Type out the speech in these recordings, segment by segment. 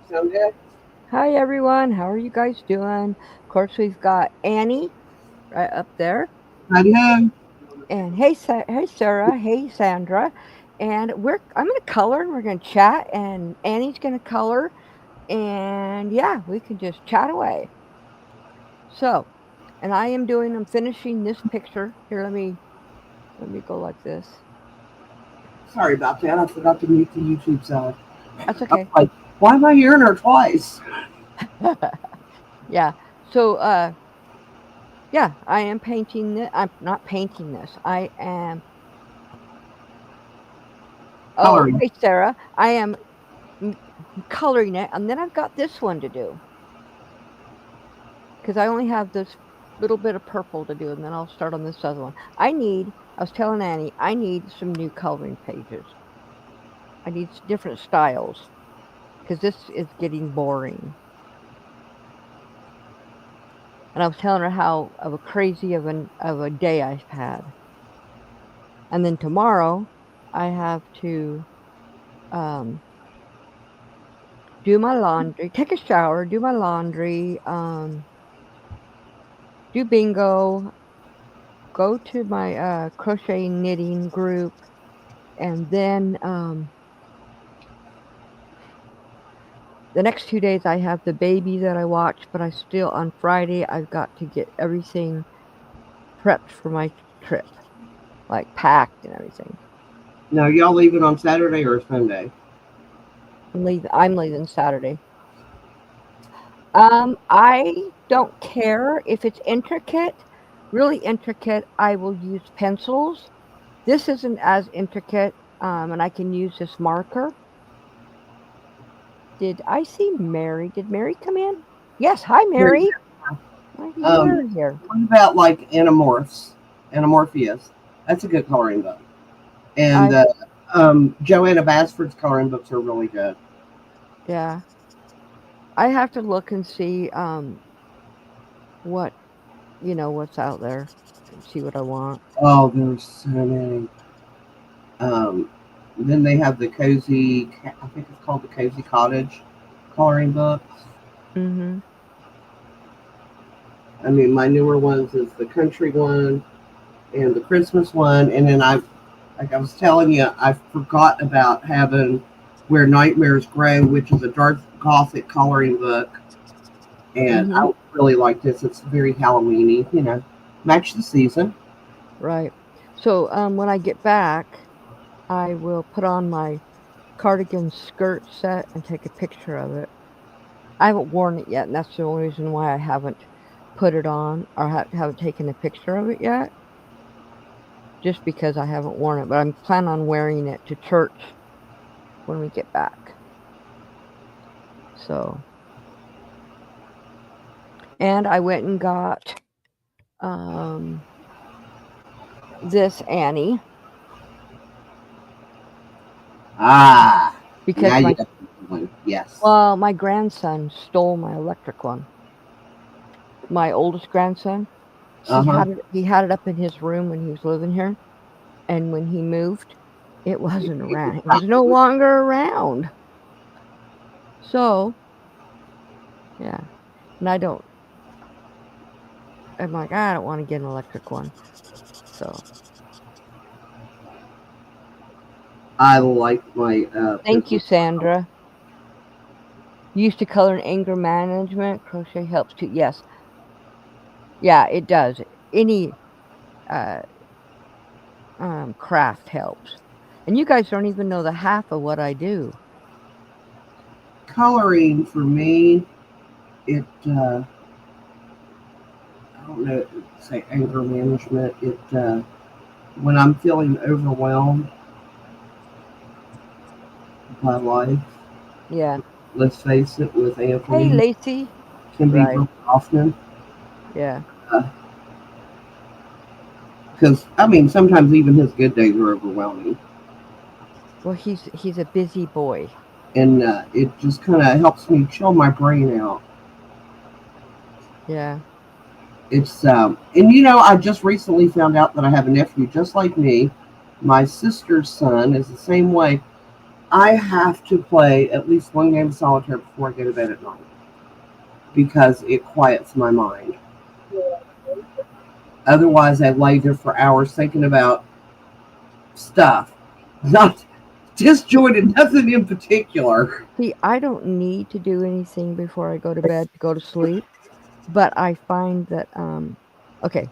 Sound good? Hi everyone, how are you guys doing? Of course, we've got Annie right up there, Howdy ho. and hey Sarah, hey Sandra, and I'm gonna color and we're gonna chat, and Annie's gonna color, and yeah, we can just chat away. So, and I'm finishing this picture here. Let me go like this. Sorry about that. I forgot to mute the YouTube side. That's I was okay. like, why am I hearing her twice? Yeah. So, yeah, I am painting this. I'm not painting this. I am. Oh, Coloring. hey Sarah, I am m- coloring it, and then I've got this one to do because I only have this little bit of purple to do, and then I'll start on this other one. I was telling Annie, I need some new coloring pages. I need different styles because this is getting boring. And I was telling her how of a crazy of a day I've had, and then tomorrow I have to um, do my laundry, take a shower, do my laundry, do bingo, go to my crochet knitting group, and then the next 2 days I have the baby that I watch. But I still on Friday I've got to get everything prepped for my trip, like packed and everything. Now, y'all leaving on Saturday or Sunday? I'm leaving Saturday. I don't care if it's intricate, really intricate. I will use pencils. This isn't as intricate, and I can use this marker. Did I see Mary? Did Mary come in? Yes. Hi, Here, Mary. I see Um, Mary here. what about like Anamorphs? Anamorphias. That's a good coloring book. And I Joanna Basford's coloring books are really good. Yeah. I have to look and see what what's out there and see what I want. Oh, there's so many. Um, then they have the cozy. I think it's called the Cozy Cottage coloring books. Mhm. I mean, my newer ones is the country one and the Christmas one, and then like I was telling you, I forgot about having Where Nightmares Grow, which is a dark gothic coloring book, and Mhm. I really like this. It's very Halloweeny, match the season. Right. So when I get back, I will put on my cardigan skirt set and take a picture of it. I haven't worn it yet, and that's the only reason why I haven't put it on or haven't taken a picture of it yet, just because I haven't worn it. But I'm planning on wearing it to church when we get back. So, and I went and got um, this Annie Ah, now because you got one. Yes. my grandson stole my electric one. My oldest grandson, Uh huh. he had it up in his room when he was living here, and when he moved, it wasn't around. It was no longer around. So yeah, and I'm like, I don't want to get an electric one. So I like my thank you, pencil. Sandra. Used to color and anger management. Crochet helps too. Yes, yeah, it does. Any uh, craft helps. And you guys don't even know the half of what I do. Coloring for me, it I don't know, say anger management. It when I'm feeling overwhelmed by life, Yeah. let's face it, with Hey, Anthony, Lacey. can be Right. real often. Yeah. Because I mean, sometimes even his good days are overwhelming, Well, he's a busy boy. and it just kind of helps me chill my brain out. Yeah. It's and I just recently found out that I have a nephew just like me. My sister's son is the same way. I have to play at least one game of solitaire before I go to bed at night because it quiets my mind. Otherwise, I lay there for hours thinking about stuff, not disjointed, nothing in particular. See, I don't need to do anything before I go to bed to go to sleep, but I find that okay,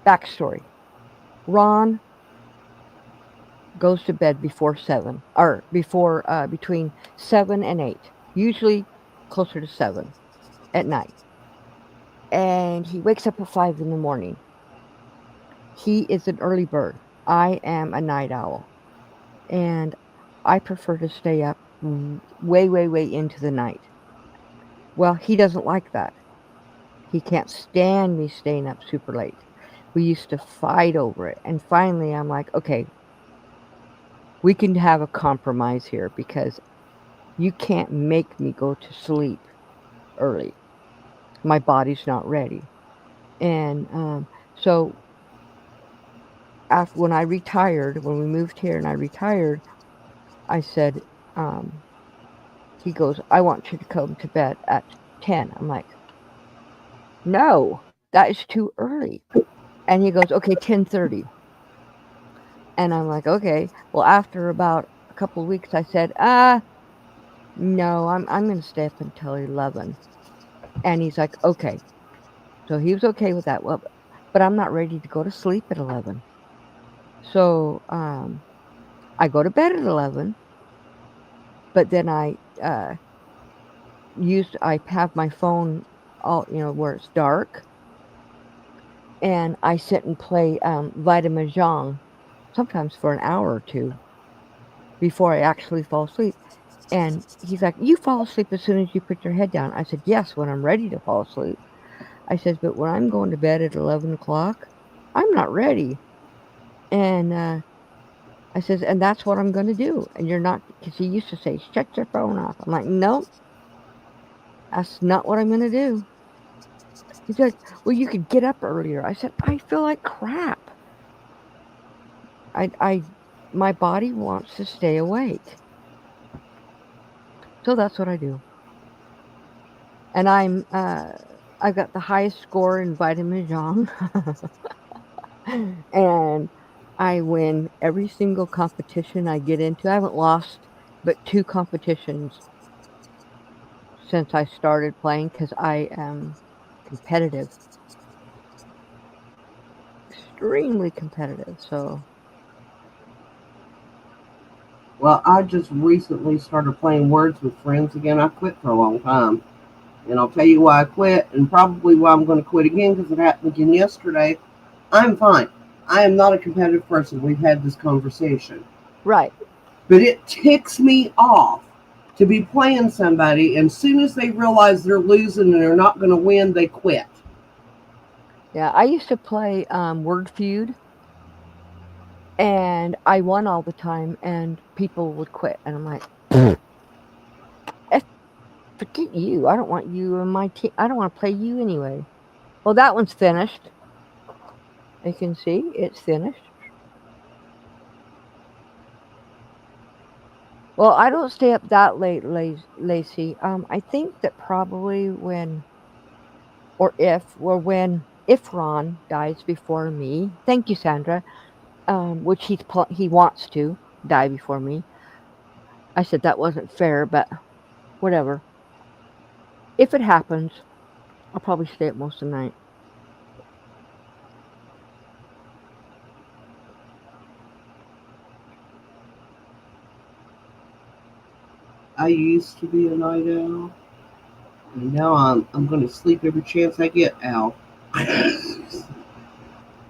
backstory. Ron goes to bed before 7 or before between 7 and 8, usually closer to 7 at night. And he wakes up at 5 in the morning. He is an early bird. I am a night owl. And I prefer to stay up way, way, way into the night. Well, he doesn't like that. He can't stand me staying up super late. We used to fight over it. And finally, I'm like, okay, we can have a compromise here because you can't make me go to sleep early. My body's not ready. And so after when I retired, when we moved here and I retired, I said, he goes, I want you to come to bed at 10. I'm like, no, that is too early. And he goes, okay, 10:30. And I'm like, okay. Well, after about a couple of weeks, I said, no, I'm going to stay up until 11. And he's like, okay. So he was okay with that. Well, but I'm not ready to go to sleep at 11. So I go to bed at 11. But then I have my phone all, where it's dark. And I sit and play Vita Mahjong, sometimes for an hour or two, before I actually fall asleep. And he's like, you fall asleep as soon as you put your head down. I said, yes, when I'm ready to fall asleep. I said, but when I'm going to bed at 11 o'clock, I'm not ready. And I says, and that's what I'm going to do. And you're not, because he used to say, shut your phone off. I'm like, nope, that's not what I'm going to do. He's like, well, you could get up earlier. I said, I feel like crap. My body wants to stay awake. So that's what I do. And I've got the highest score in Vita Mahjong. And I win every single competition I get into. I haven't lost but 2 competitions since I started playing because I am competitive. Extremely competitive, so. Well, I just recently started playing Words with Friends again. I quit for a long time. And I'll tell you why I quit and probably why I'm going to quit again because it happened again yesterday. I'm fine. I am not a competitive person. We've had this conversation. Right. But it ticks me off to be playing somebody, and as soon as they realize they're losing and they're not going to win, they quit. Yeah, I used to play Word Feud, and I won all the time, and people would quit, and I'm like, forget you. I don't want you in my team. I don't want to play you anyway. Well, that one's finished. You can see it's finished. Well, I don't stay up that late, Lacey. I think that probably if Ron dies before me. Thank you, Sandra. Which he wants to die before me. I said that wasn't fair, but whatever. If it happens, I'll probably stay up most of the night. I used to be a night owl, and now I'm going to sleep every chance I get, Al.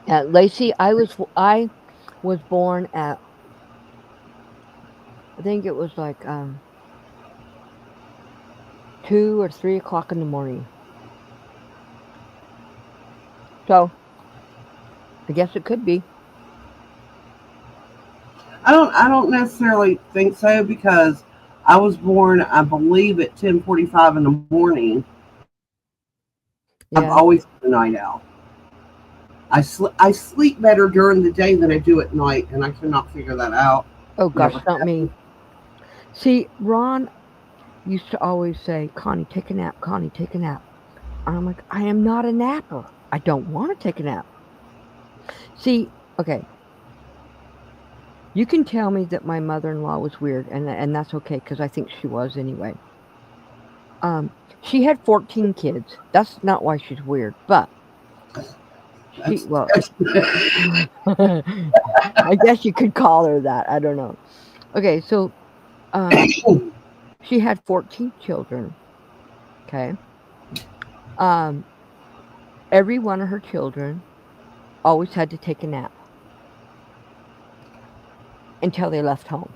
Lacey, I was born at, I think it was like 2 or 3 o'clock in the morning. So I guess it could be. I don't necessarily think so because I was born, I believe, at 10:45 in the morning. Yeah. I've always been a night owl. I sleep better during the day than I do at night, and I cannot figure that out. Oh gosh, not me. See, Ron used to always say, Connie, take a nap. Connie, take a nap. And I'm like, I am not a napper. I don't want to take a nap. See, okay, you can tell me that my mother-in-law was weird, and that's okay because I think she was anyway. She had 14 kids. That's not why she's weird, but she well, I guess you could call her that. I don't know. Okay, so she had 14 children. Okay, um, every one of her children always had to take a nap until they left home.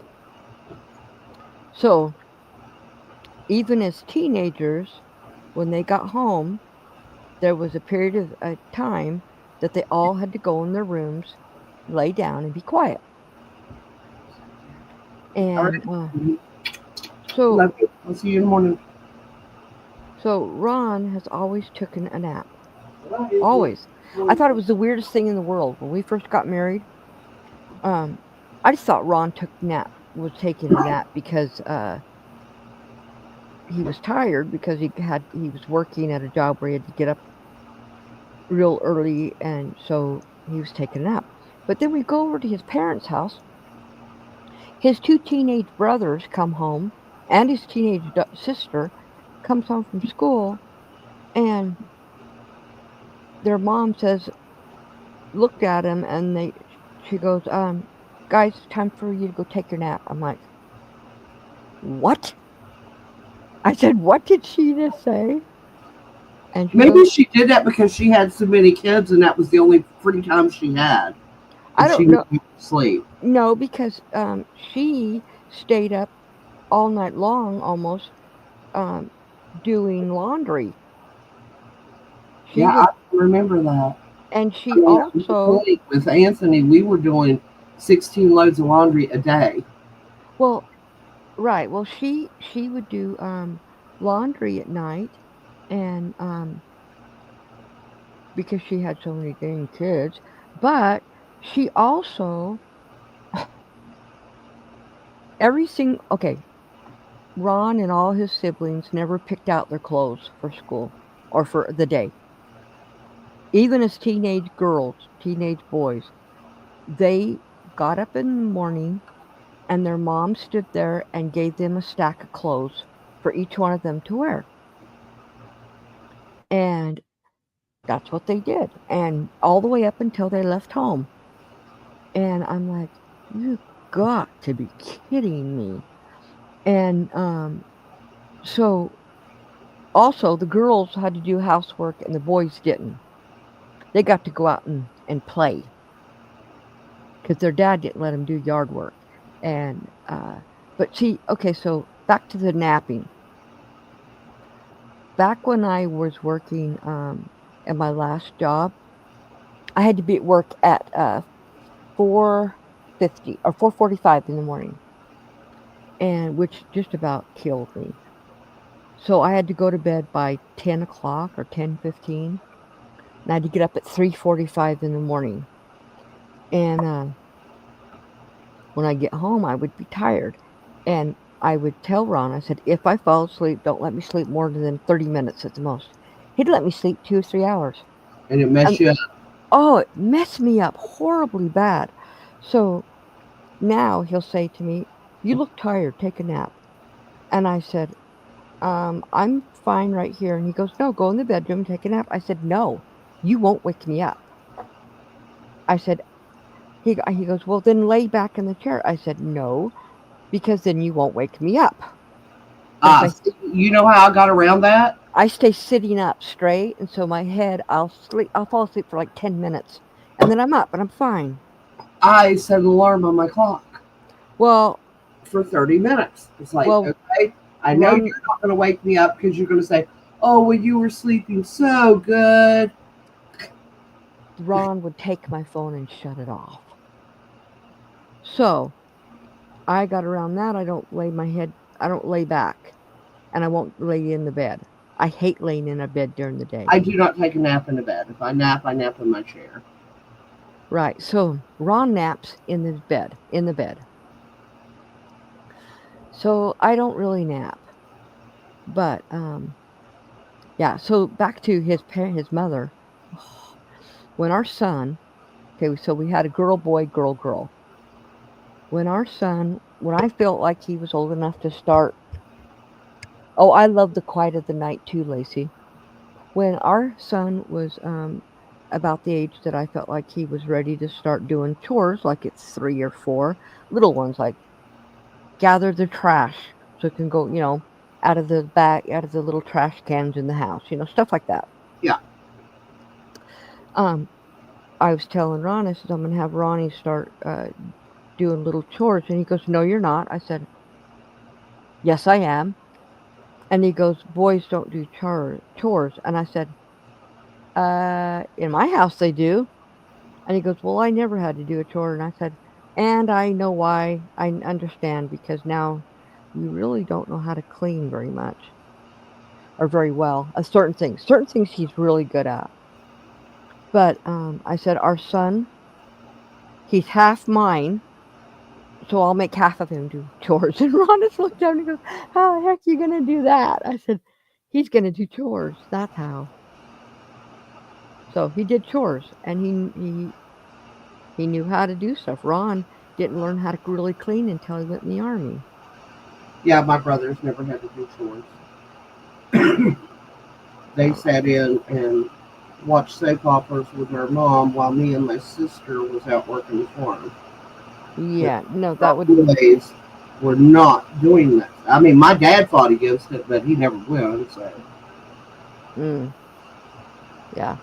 So even as teenagers, when they got home, there was a period of time that they all had to go in their rooms, lay down, and be quiet. All And right. so, Love you. I'll see you in the morning. so Ron has always taken a nap. Always. I thought it was the weirdest thing in the world when we first got married. I just thought Ron was taking a nap because he was tired because he was working at a job where he had to get up real early, and so he was taking a nap. But then we go over to his parents' house. His two teenage brothers come home, and his teenage sister comes home from school, and their mom looked at him, and she goes, guys, it's time for you to go take your nap. I'm like, what? I said, what did she just say? And maybe she did that because she had so many kids, and that was the only free time she had. I don't know. Sleep. No, because she stayed up all night long almost doing laundry. I remember that. And she also with Anthony, we were doing 16 loads of laundry a day. Well, right. Well, she would do laundry at night, and because she had so many dang kids, but she also okay. Ron and all his siblings never picked out their clothes for school or for the day. Even as teenage girls, teenage boys, they got up in the morning and their mom stood there and gave them a stack of clothes for each one of them to wear. And that's what they did. And all the way up until they left home. And I'm like, you got to be kidding me. And so also the girls had to do housework and the boys didn't. They got to go out and play because their dad didn't let them do yard work. And but see, okay, so back to the napping. Back when I was working at my last job, I had to be at work at 4:50 or 4:45 in the morning, and which just about killed me. So I had to go to bed by 10 o'clock or 10:15, and I had to get up at 3:45 in the morning. And when I get home, I would be tired, and I would tell Ron, I said, if I fall asleep, don't let me sleep more than 30 minutes at the most. He'd let me sleep 2 or 3 hours. And it messed you up? Oh, it messed me up horribly bad. So now he'll say to me, you look tired, take a nap. And I said, I'm fine right here. And he goes, no, go in the bedroom and take a nap. I said, no, you won't wake me up. I said, he goes, well, then lay back in the chair. I said, no, because then you won't wake me up. You know how I got around that? I stay sitting up straight, and so my head, I'll fall asleep for like 10 minutes, and then I'm up, and I'm fine. I set an alarm on my clock. Well, for 30 minutes. It's like, okay, I know you're not going to wake me up because you're going to say, oh, well, you were sleeping so good. Ron would take my phone and shut it off. So I got around that. I don't lay back, and I won't lay in the bed. I hate laying in a bed during the day. I do not take a nap in the bed. If I nap in my chair. Right. So Ron naps in the bed. So I don't really nap. But yeah, so back to his mother. When our son, okay, so we had a girl, boy, girl, girl. When I felt like he was old enough to start, oh, I love the quiet of the night too, Lacey. When our son was about the age that I felt like he was ready to start doing chores, like it's 3 or 4, little ones like gather the trash so it can go, out of the little trash cans in the house, stuff like that. Yeah. Um, I was telling Ron, I said, I'm going to have Ronnie start doing little chores. And he goes, No, you're not. I said, Yes, I am. And he goes, Boys don't do chores. And I said, In my house they do. And he goes, Well, I never had to do a chore. And I said, And I know why. I understand because now you really don't know how to clean very much or very well. Certain things. Certain things he's really good at. But I said, Our son, he's half mine, so I'll make half of him do chores. And Ron just looked down and goes, How the heck are you going to do that? I said, He's going to do chores. That's how. So he did chores and he knew how to do stuff. Ron didn't learn how to really clean until he went in the army. Yeah, my brothers never had to do chores. They sat in and watched soap operas with their mom while me and my sister was out working the farm. Yeah, no, that Our would. boys were not doing that. I mean, my dad fought against it, but he never will. So. Yeah,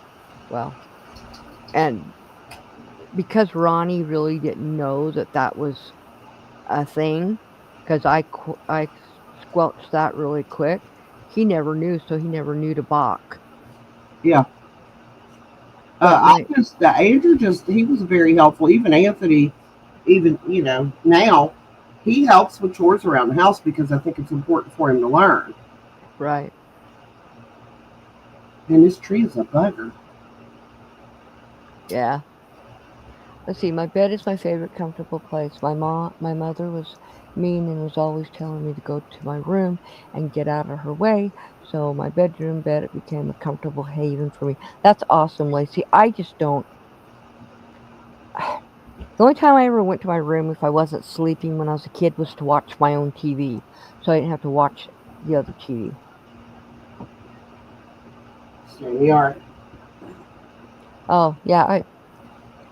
well, and because Ronnie really didn't know that that was a thing, because I squelched that really quick. He never knew, so he never knew to balk. Yeah. But Andrew he was very helpful. Even Anthony, even, now he helps with chores around the house because I think it's important for him to learn. right. And this tree is a bugger. Yeah. Let's see. My bed is my favorite comfortable place. My mother was mean and was always telling me to go to my room and get out of her way. So my bedroom bed it became a comfortable haven for me. That's awesome, Lacey. I just don't. The only time I ever went to my room if I wasn't sleeping when I was a kid was to watch my own TV, so I didn't have to watch the other TV. So we are. Oh yeah,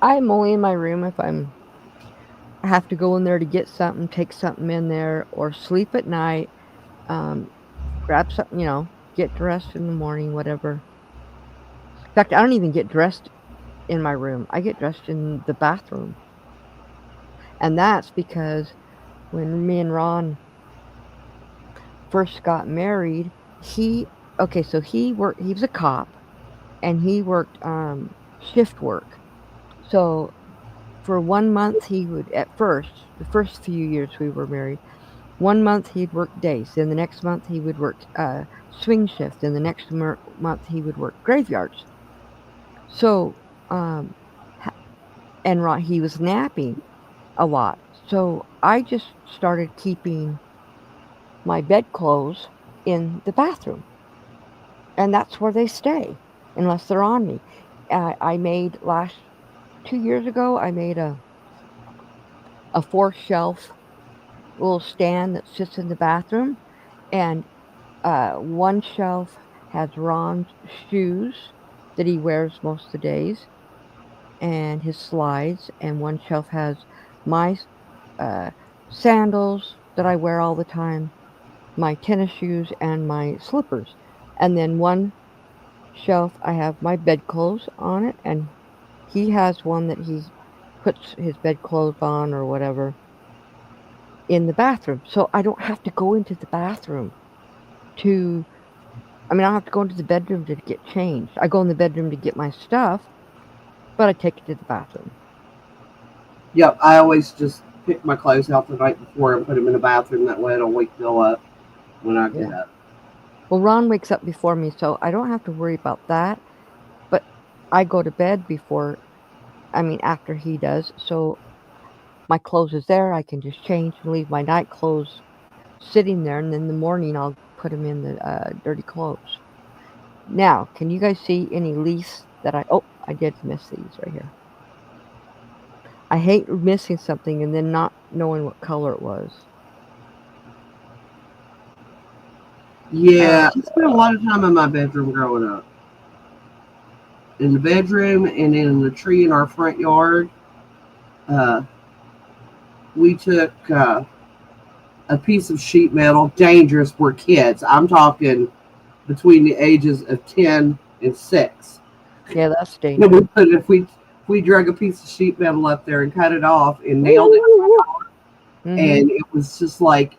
I'm only in my room if I have to go in there to get something, take something in there, or sleep at night. Grab something, get dressed in the morning, whatever. In fact, I don't even get dressed in my room. I get dressed in the bathroom. And that's because when me and Ron first got married, so he was a cop and he worked shift work. So for 1 month the first few years we were married, 1 month he'd work days, then the next month he would work swing shift, and the next month he would work graveyards. So, um, and he was napping a lot. So I just started keeping my bedclothes in the bathroom, and that's where they stay unless they're on me. I made 2 years ago. I made a 4 shelf little stand that sits in the bathroom, and one shelf has Ron's shoes that he wears most of the days and his slides, and one shelf has my uh, sandals that I wear all the time, my tennis shoes, and my slippers. And then one shelf I have my bedclothes on it, and he has one that he puts his bedclothes on or whatever in the bathroom. So I don't have to go into the bathroom I don't have to go into the bedroom to get changed. I go in the bedroom to get my stuff, but I take it to the bathroom. Yep, I always just pick my clothes out the night before and put them in the bathroom. That way I don't wake Bill up when I get up. Well, Ron wakes up before me, so I don't have to worry about that. But I go to bed after he does. So my clothes is there. I can just change and leave my night clothes sitting there, and in the morning I'll put them in the dirty clothes. Now, can you guys see any leaves that I did miss these right here. I hate missing something and then not knowing what color it was. Yeah, I spent a lot of time in my bedroom growing up. In the bedroom and in the tree in our front yard. Uh, we took a piece of sheet metal, dangerous for kids. I'm talking between the ages of 10 and 6. Yeah, that's And dangerous. if we drug a piece of sheet metal up there and cut it off and nailed it, Mm-hmm. and it was just like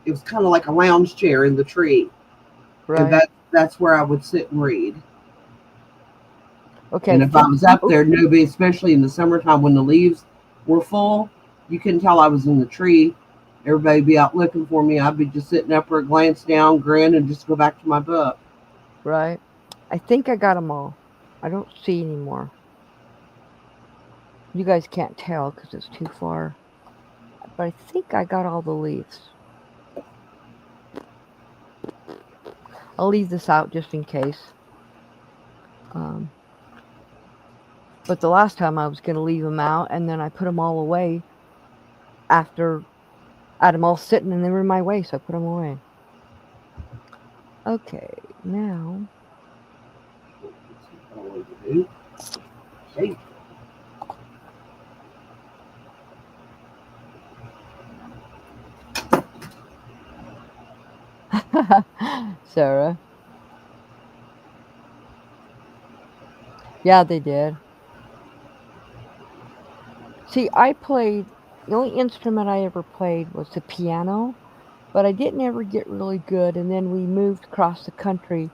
it was kind of like a lounge chair in the tree, and Right. that's where I would sit and read. Okay. And if I was up there, nobody, especially in the summertime when the leaves were full, you couldn't tell I was in the tree. Everybody would be out looking for me. I'd be just sitting up there, glance down, grin, and just go back to my book. Right. I think I got them all. I don't see anymore. You guys can't tell because it's too far. But I think I got all the leaves. I'll leave this out just in case. Um, but the last time I was going to leave them out, and then I put them all away after I had them all sitting and they were in my way, so I put them away. Okay, now. Hey. Sarah. Yeah, they did. See, the only instrument I ever played was the piano, but I didn't ever get really good. And then we moved across the country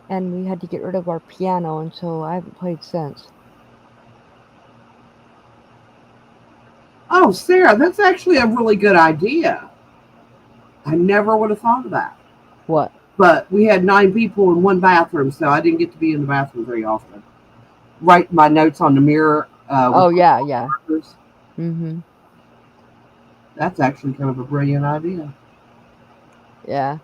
and we had to get rid of our piano, and so I haven't played since. Oh, Sarah, that's actually a really good idea. I never would have thought of that. What? But we had 9 people in one bathroom, so I didn't get to be in the bathroom very often. Write my notes on the mirror with Oh, yeah, yeah. markers. Mm-hmm. That's actually kind of a brilliant idea. Yeah.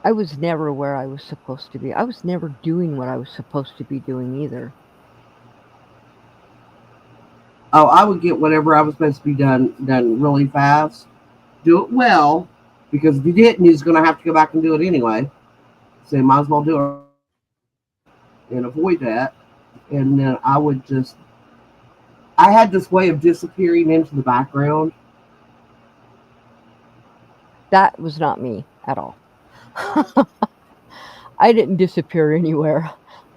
I was never where I was supposed to be. I was never doing what I was supposed to be doing either. Oh, I would get whatever I was supposed to be done really fast. Do it well, because if you didn't, you're going to have to go back and do it anyway. So you might as well do it and avoid that. And then I would just, I had this way of disappearing into the background. That was not me at all. I didn't disappear anywhere.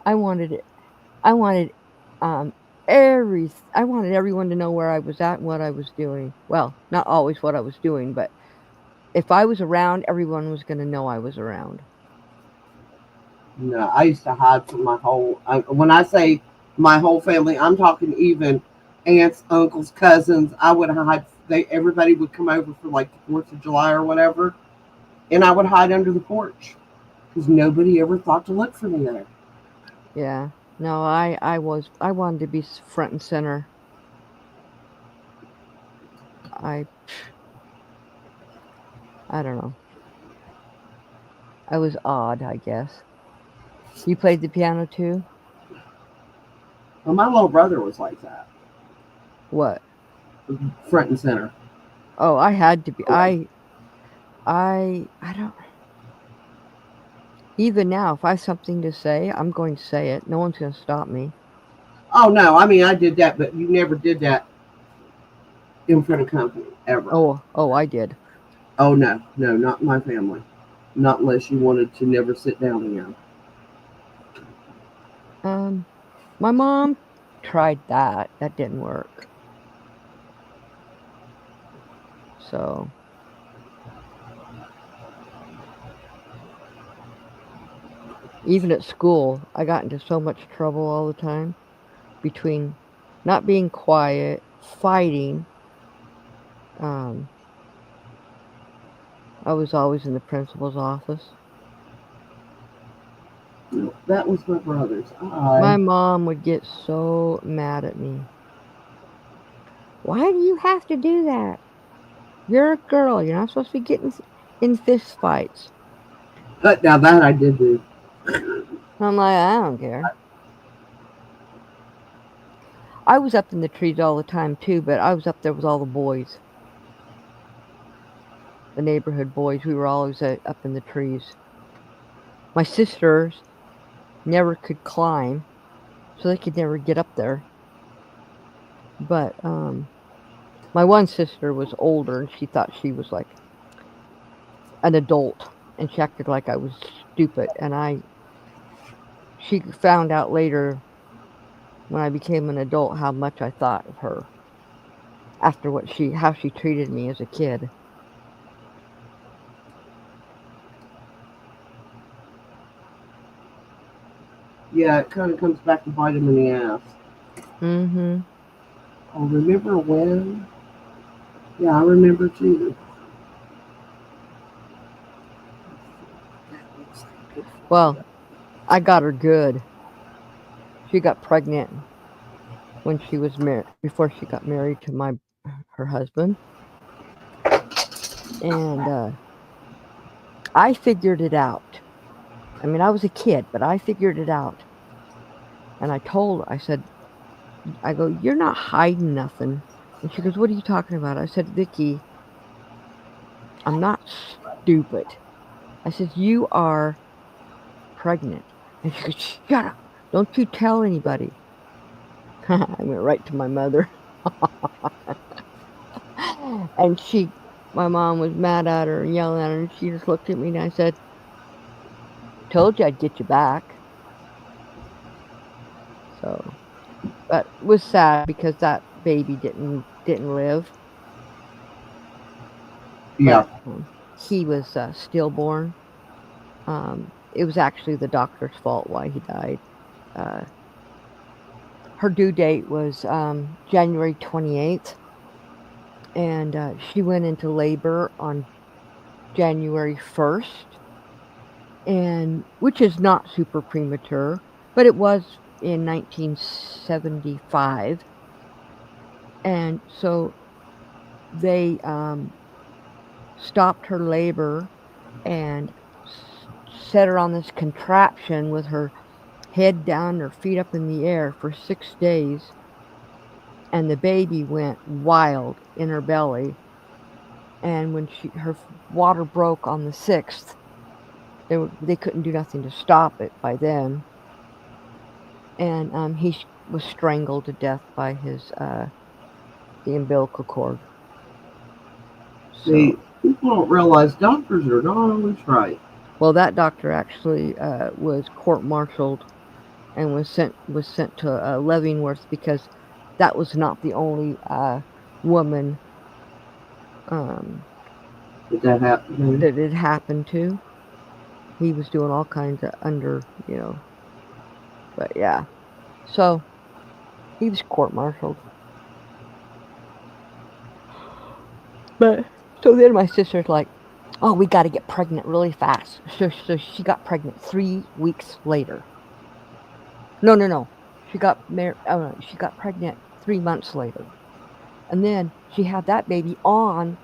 I wanted it. I wanted um I wanted everyone to know where I was at and what I was doing. Well, not always what I was doing, but if I was around, everyone was going to know I was around. I used to hide from when I say my whole family, I'm talking even aunts, uncles, cousins. I would hide. Everybody would come over for like the 4th of July or whatever, and I would hide under the porch because nobody ever thought to look for me there. Yeah. No, I wanted to be front and center. I I don't know. I was odd, I guess. You played the piano too? Well, my little brother was like that, What? front and center. Oh, I had to be. I don't. Even now, if I have something to say, I'm going to say it. No one's going to stop me. Oh no, I mean I did that, but you never did that in front of company ever. Oh, I did. Oh no, no, not my family. Not unless you wanted to never sit down again. Um, my mom tried that. That didn't work. So, even at school, I got into so much trouble all the time between not being quiet, fighting. Um, I was always in the principal's office. No, that was my brother's. My mom would get so mad at me. Why do you have to do that? You're a girl. You're not supposed to be getting in fist fights. But now that I did do. I'm like, I don't care. I was up in the trees all the time too, but I was up there with all the boys, the neighborhood boys. We were always up in the trees. My sisters never could climb, so they could never get up there. But my one sister was older, and she thought she was like an adult, and she acted like I was stupid. And she found out later when I became an adult how much I thought of her after how she treated me as a kid. Yeah, it kind of comes back to bite him in the ass. Mm-hmm. Oh, remember when? Yeah, I remember too. Well, I got her good. She got pregnant when she was before she got married to her husband, and I figured it out. I mean, I was a kid, but I figured it out. And I said, I go, you're not hiding nothing. And she goes, what are you talking about? I said, Vicky, I'm not stupid. I said, you are pregnant. And she goes, shut up. Don't you tell anybody. I went right to my mother. And my mom was mad at her and yelling at her. And she just looked at me and I said, told you I'd get you back. So, but it was sad because that baby didn't live. Yeah. But, he was stillborn. It was actually the doctor's fault why he died. Her due date was January 28th, and she went into labor on January 1st, and which is not super premature, but it was in 1975, and so they stopped her labor and set her on this contraption with her head down, her feet up in the air for 6 days, and the baby went wild in her belly. And when her water broke on the 6th, they couldn't do nothing to stop it by then. And he was strangled to death by the umbilical cord. See, people don't realize doctors are not always right. Well, that doctor actually was court-martialed and was sent to Leavenworth because that was not the only woman Did that happen? that it happened to. He was doing all kinds of but yeah. So he was court-martialed. But so then my sister's like, oh, we got to get pregnant really fast. So she got pregnant 3 weeks later. No. She got married. Oh no, she got pregnant 3 months later, and then she had that baby on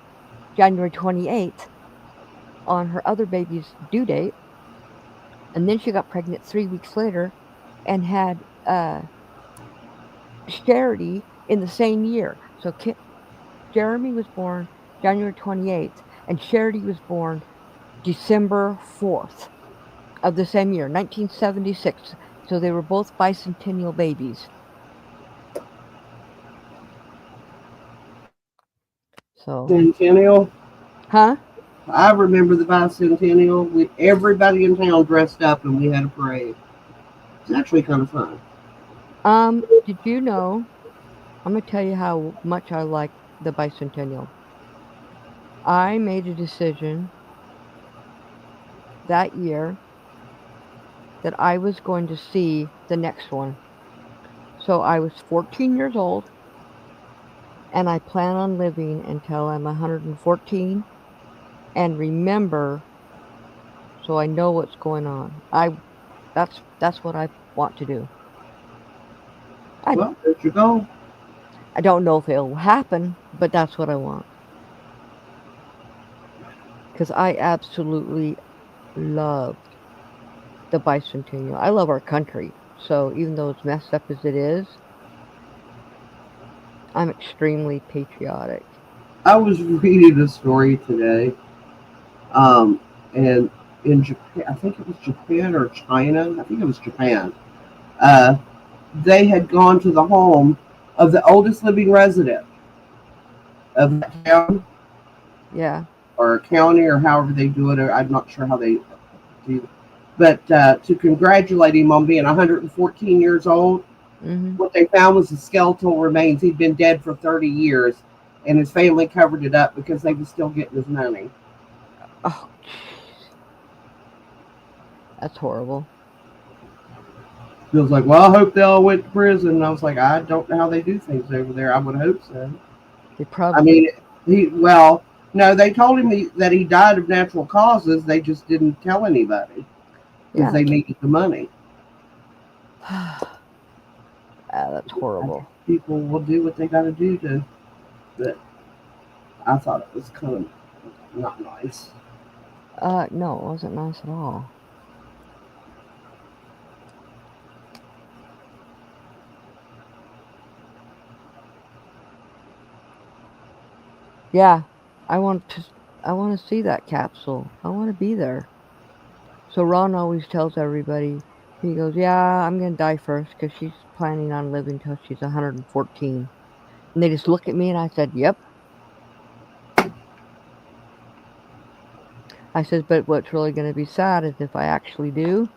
January 28th, on her other baby's due date, and then she got pregnant 3 weeks later, and had Charity in the same year. So Jeremy was born January 28th, and Charity was born December 4th of the same year, 1976. So they were both bicentennial babies. So. Centennial? Huh? I remember the bicentennial. Everybody in town dressed up and we had a parade. It's actually kind of fun. Did you know? I'm gonna tell you how much I like the bicentennial. I made a decision that year that I was going to see the next one. So I was 14 years old, and I plan on living until I'm 114 and remember, so I know what's going on. That's what I want to do. I Well, there's your goal. I don't know if it'll happen, but that's what I want. Because I absolutely love the bicentennial. I love our country. So even though it's messed up as it is, I'm extremely patriotic. I was reading a story today, and in Japan, I think it was Japan or China. I think it was Japan. Uh, they had gone to the home of the oldest living resident of that town Yeah. or county or however they do it. Or I'm not sure how they do, but to congratulate him on being 114 years old. Mhm. What they found was the skeletal remains. He'd been dead for 30 years, and his family covered it up because they were still getting his money. Oh, that's horrible. He was like, "Well, I hope they all went to prison." And I was like, "I don't know how they do things over there. I would hope so." They I probably mean, well, no, they told him that he died of natural causes. They just didn't tell anybody because yeah. they needed the money. That's I guess horrible. people will do what they got to do to. But I thought it was kind of not nice. No, it wasn't nice at all. Yeah, I want to. I want to see that capsule. I want to be there. So Ron always tells everybody. He goes, "Yeah, I'm gonna die first because she's planning on living till she's 114." And they just look at me, and I said, "Yep." I said, "But what's really gonna be sad is if I actually do,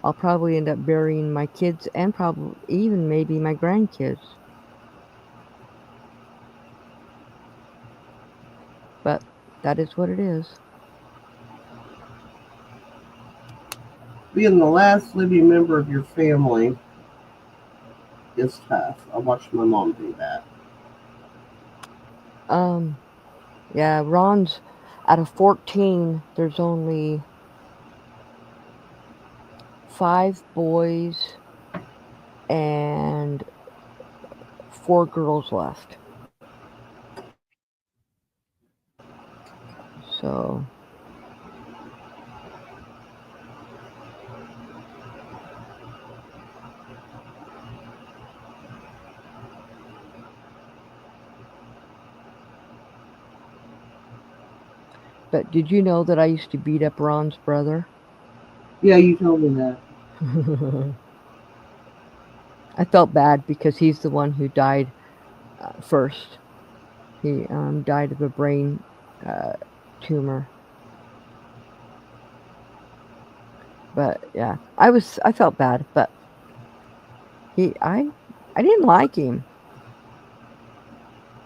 I'll probably end up burying my kids and probably even maybe my grandkids. But that is what it is." Being the last living member of your family is tough. I watched my mom do that. Um, yeah, Ron's out of 14. There's only 5 boys and 4 girls left. So, but did you know that I used to beat up Ron's brother? Yeah, you told me that. I felt bad because he's the one who died first. He died of a brain uh, tumor. But yeah, I felt bad, but he I didn't like him.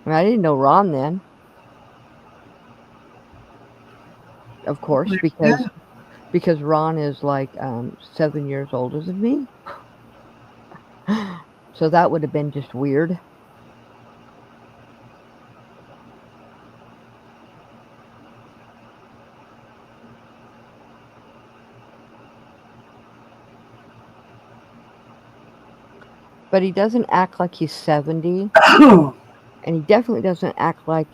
I mean, I didn't know Ron then, of course, Yeah, because Ron is like 7 years older than me. So that would have been just weird. But he doesn't act like he's 70, and he definitely doesn't act like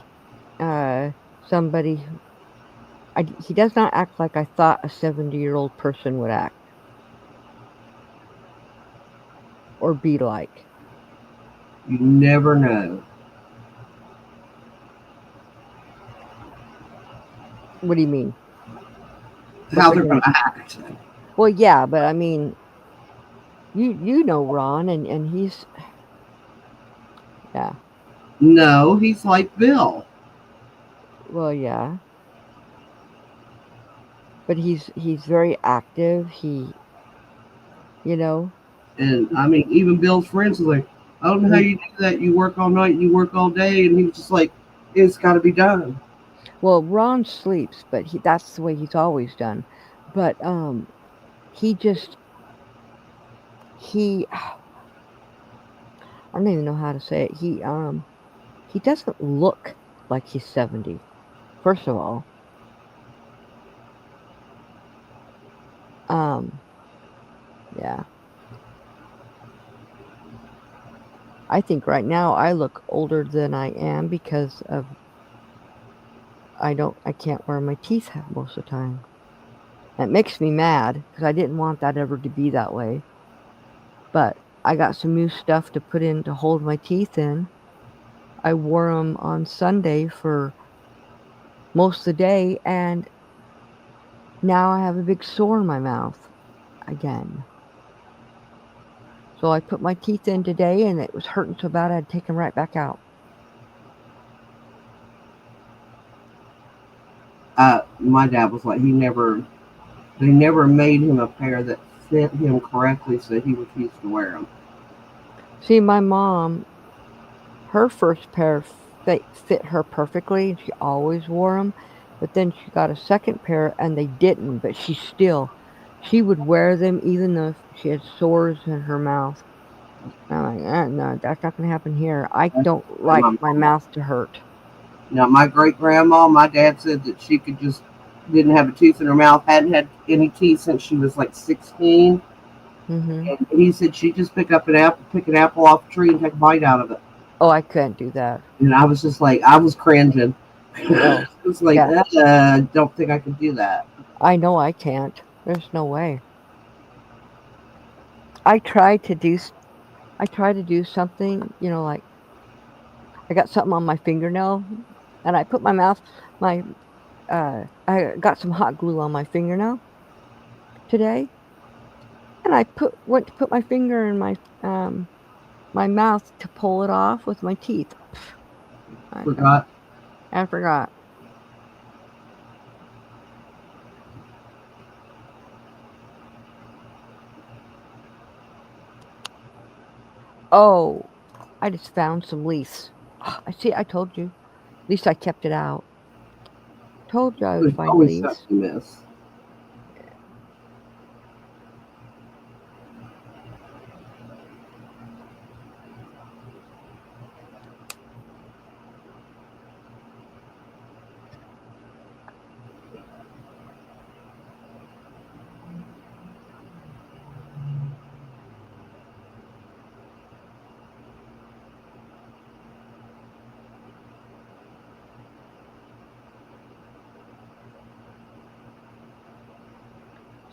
uh, somebody. He does not act like I thought a 70-year-old person would act or be like. you never know What do you mean? What how they're they're gonna? going to act. Well, yeah, but I mean, you know Ron, and he's yeah. No, he's like Bill. Well, yeah, but he's very active. You know, And I mean, even Bill's friends was like, I don't know how he you do that. You work all night, you work all day. And he was just like, it's got to be done. well, Ron sleeps, but that's the way he's always done. But he just he I don't even know how to say it. He doesn't look like he's 70. First of all, um Yeah. I think right now I look older than I am because of I can't wear my teeth most of the time. It makes me mad because I didn't want that ever to be that way. But I got some new stuff to put in to hold my teeth in. I wore them on Sunday for most of the day, and now I have a big sore in my mouth again. So I put my teeth in today, and it was hurting so bad I had to take them right back out. My dad was like, they never made him a pair that fit him correctly, so he refused to wear them. See, my mom, her first pair fit her perfectly, and she always wore them. But then she got a second pair, and they didn't. But she would wear them even though she had sores in her mouth. I'm like, no, that's not going to happen here. I don't like My my mouth to hurt. Now, my great grandma, my dad said that she could just didn't have a tooth in her mouth, hadn't had any teeth since she was like 16. Hmm. And he said she just pick an apple off a tree and take a bite out of it. Oh, I couldn't do that. And I was just like, I was cringing. No, I was like, yeah, don't think I could do that. I know I can't. There's no way. I try to do, I try to do something, like I got something on my fingernail, and I put my I got some hot glue on my fingernail today, and I went to put my finger in my mouth to pull it off with my teeth. Forgot. I forgot. Oh, I just found some leaves. I see. I told you. At least I kept it out. Told you I would There's find always stuff leaves. to miss.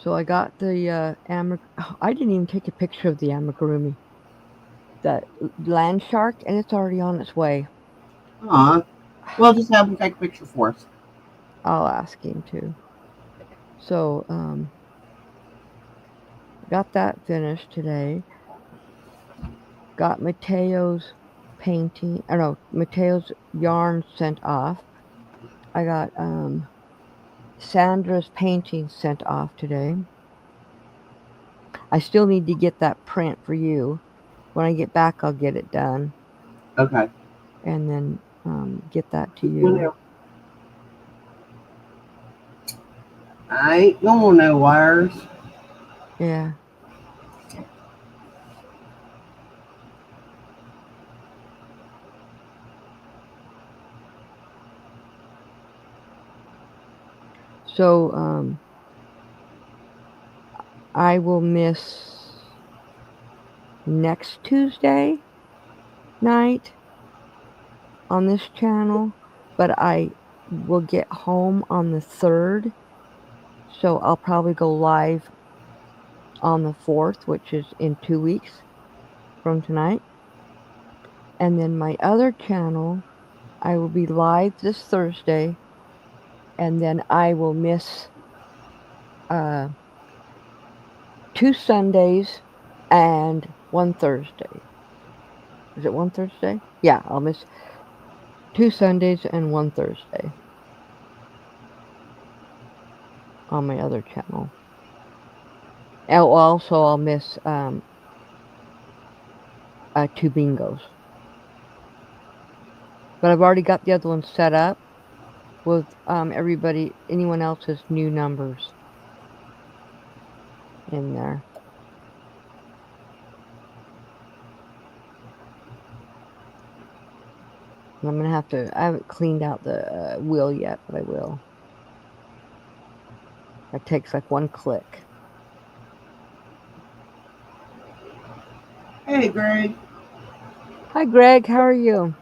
So I got the I didn't even take a picture of the amigurumi, that land shark, and it's already on its way. Aw. Well, just have him take a picture for us. I'll ask him to. So got that finished today. Got Mateo's painting. I know Mateo's yarn sent off. I got Sandra's painting sent off today. I still need to get that print for you. When I get back, I'll get it done Okay. and then get that to you. I ain't going no wires. Yeah. So I will miss next Tuesday night on this channel, but I will get home on the 3rd. So I'll probably go live on the 4th, which is in 2 weeks from tonight. And then my other channel, I will be live this Thursday, and then I will miss 2 Sundays and 1 Thursday. Is it 1 Thursday? Yeah, I'll miss 2 Sundays and 1 Thursday on my other channel. And also, I'll miss 2 bingos. But I've already got the other one set up with anyone else's new numbers in there. And I'm going to have to, I haven't cleaned out the wheel yet, but I will. It takes like one click. Hey, Greg. Hi, Greg. How are you?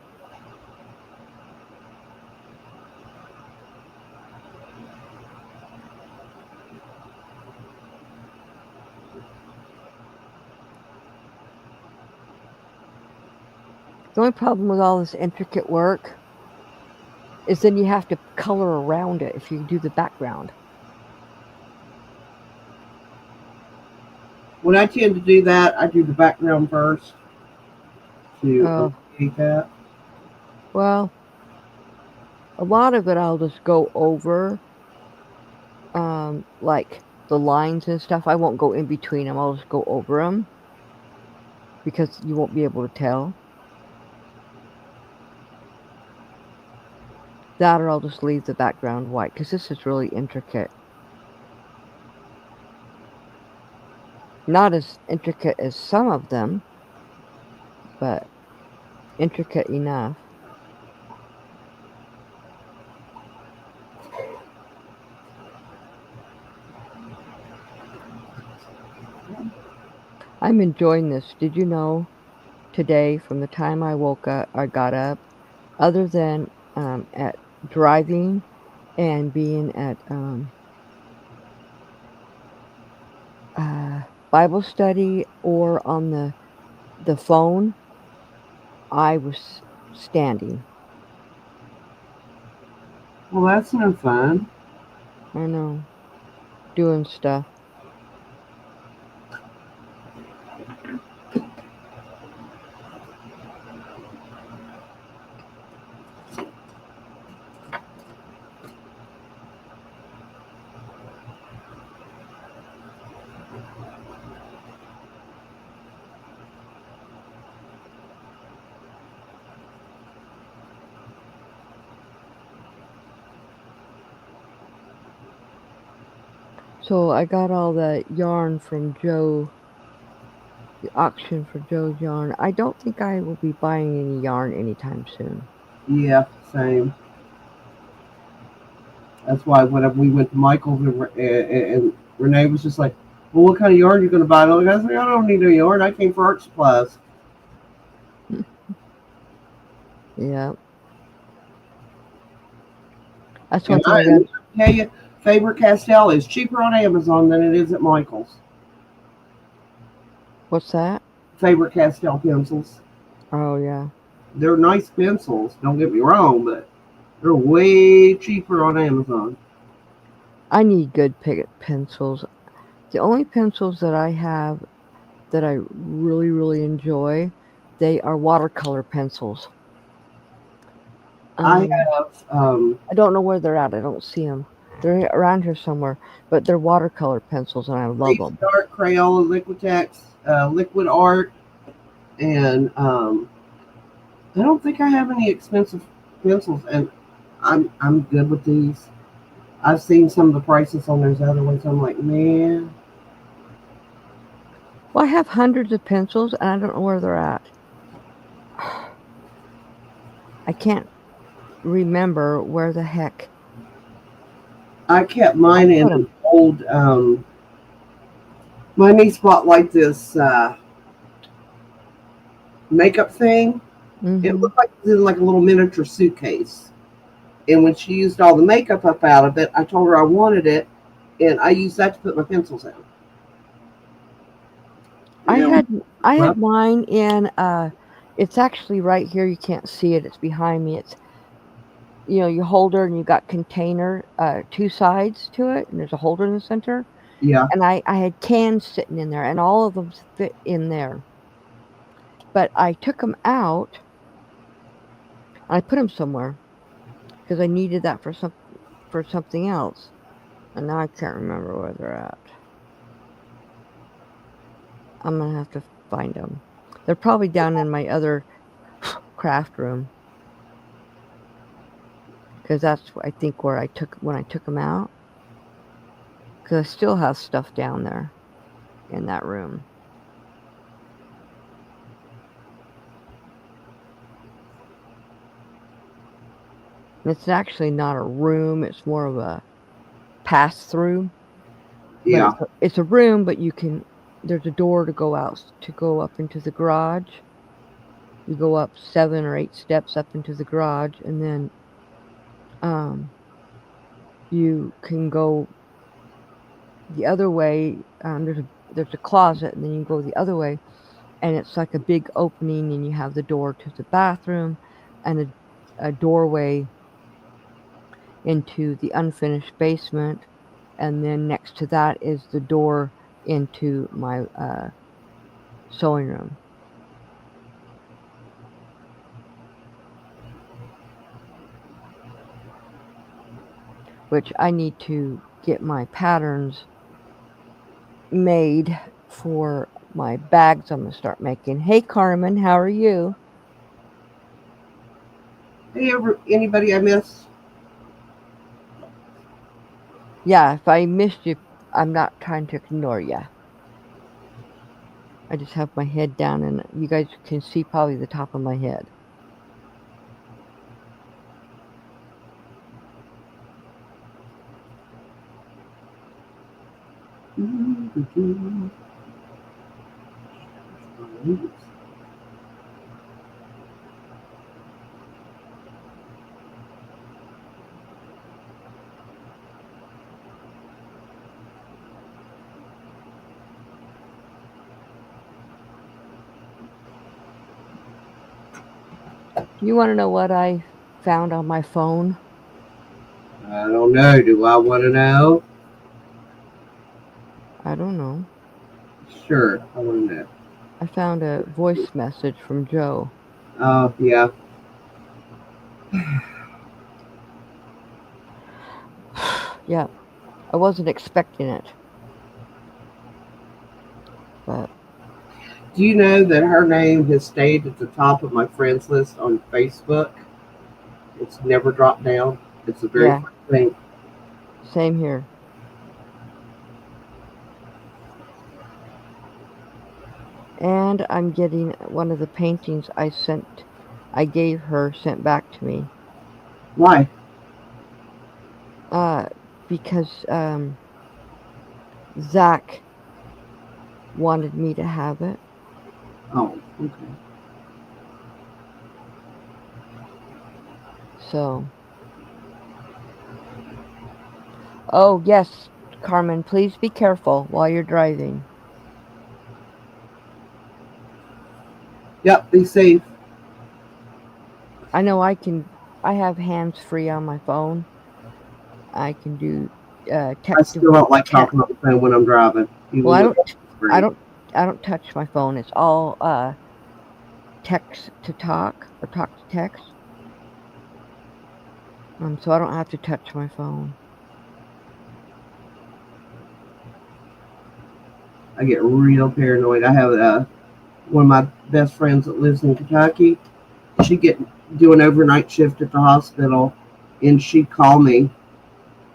The only problem with all this intricate work is then you have to color around it if you do the background. When I tend to do that, I do the background first to Oh, create that. well, a lot of it I'll just go over, like the lines and stuff. I won't go in between them. I'll just go over them because you won't be able to tell. That or I'll just leave the background white because this is really intricate. Not as intricate as some of them, but intricate enough. I'm enjoying this. Did you know today from the time I got up, other than at driving and being at Bible study or on the phone, I was standing. Well, that's no fun. I know, doing stuff. So I got all the yarn from Joe, the auction for Joe's yarn. I don't think I will be buying any yarn anytime soon. Yeah, same. That's why when we went to Michael's and Renee was just like, "Well, what kind of yarn are you going to buy?" And I was like, "I don't need no yarn. I came for art supplies." Yeah, that's one And thing I got. tell you, Faber Castell is cheaper on Amazon than it is at Michael's. What's that? Faber Castell pencils. Oh yeah. They're nice pencils. Don't get me wrong, but they're way cheaper on Amazon. I need good pencils. The only pencils that I have that I really, really enjoy, they are watercolor pencils. I Um, have I don't know where they're at. I don't see them. They're around here somewhere, but they're watercolor pencils, and I love them. Restart, Crayola, Liquitex, Liquid Art, and I don't think I have any expensive pencils, and I'm good with these. I've seen some of the prices on those other ones. I'm like, man, Well, I have hundreds of pencils, and I don't know where they're at. I can't remember where the heck I kept I mine in put them. an old. My niece bought like this makeup thing. It Hmm. looked like it was in like a little miniature suitcase. And when she used all the makeup up out of it, I told her I wanted it, and I used that to put my pencils in. I You had I know, had mine in. It's actually right here. You can't see it. It's behind me. It's you holder and you got container, two sides to it, and there's a holder in the center. yeah. And I had cans sitting in there, and all of them fit in there. But I took them out. And I put them somewhere because I needed that for something else. And now I can't remember where they're at. I'm gonna have to find them. They're probably down in my other craft room because that's I think where I took when I took them out. Because I still have stuff down there in that room. And it's actually not a room; it's more of a pass through. But Yeah. it's a room, but there's a door to go up into the garage. You go up 7 or 8 steps up into the garage, and then you can go the other way. There's a closet, and then you go the other way, and it's like a big opening, and you have the door to the bathroom, and a doorway into the unfinished basement, and then next to that is the door into my sewing room. Which I need to get my patterns made for my bags I'm going to start making. Hey, Carmen, how are you? Hey, anybody I missed? Yeah, if I missed you, I'm not trying to ignore you. I just have my head down, and you guys can see probably the top of my head. You want to know what I found on my phone? I don't know. Do I want to know? I don't know. Sure, I want to know. I found a voice message from Joe. Oh, yeah. Yeah, I wasn't expecting it. But Do you know that her name has stayed at the top of my friends list on Facebook? It's never dropped down. It's the very yeah, first thing. same here. And I'm getting one of the paintings I gave her sent back to me. Why? Because Zach wanted me to have it. Oh, okay. So, oh yes, Carmen, please be careful while you're driving. Yep, be safe. I know I have hands free on my phone. I can do I text still don't like text. talking on the phone when I'm driving, Well, even with it's I free. don't, I don't touch my phone. It's all text to talk or talk to text. So I don't have to touch my phone. I get real paranoid. I have one of my best friends that lives in Kentucky. She do an overnight shift at the hospital, and she'd call me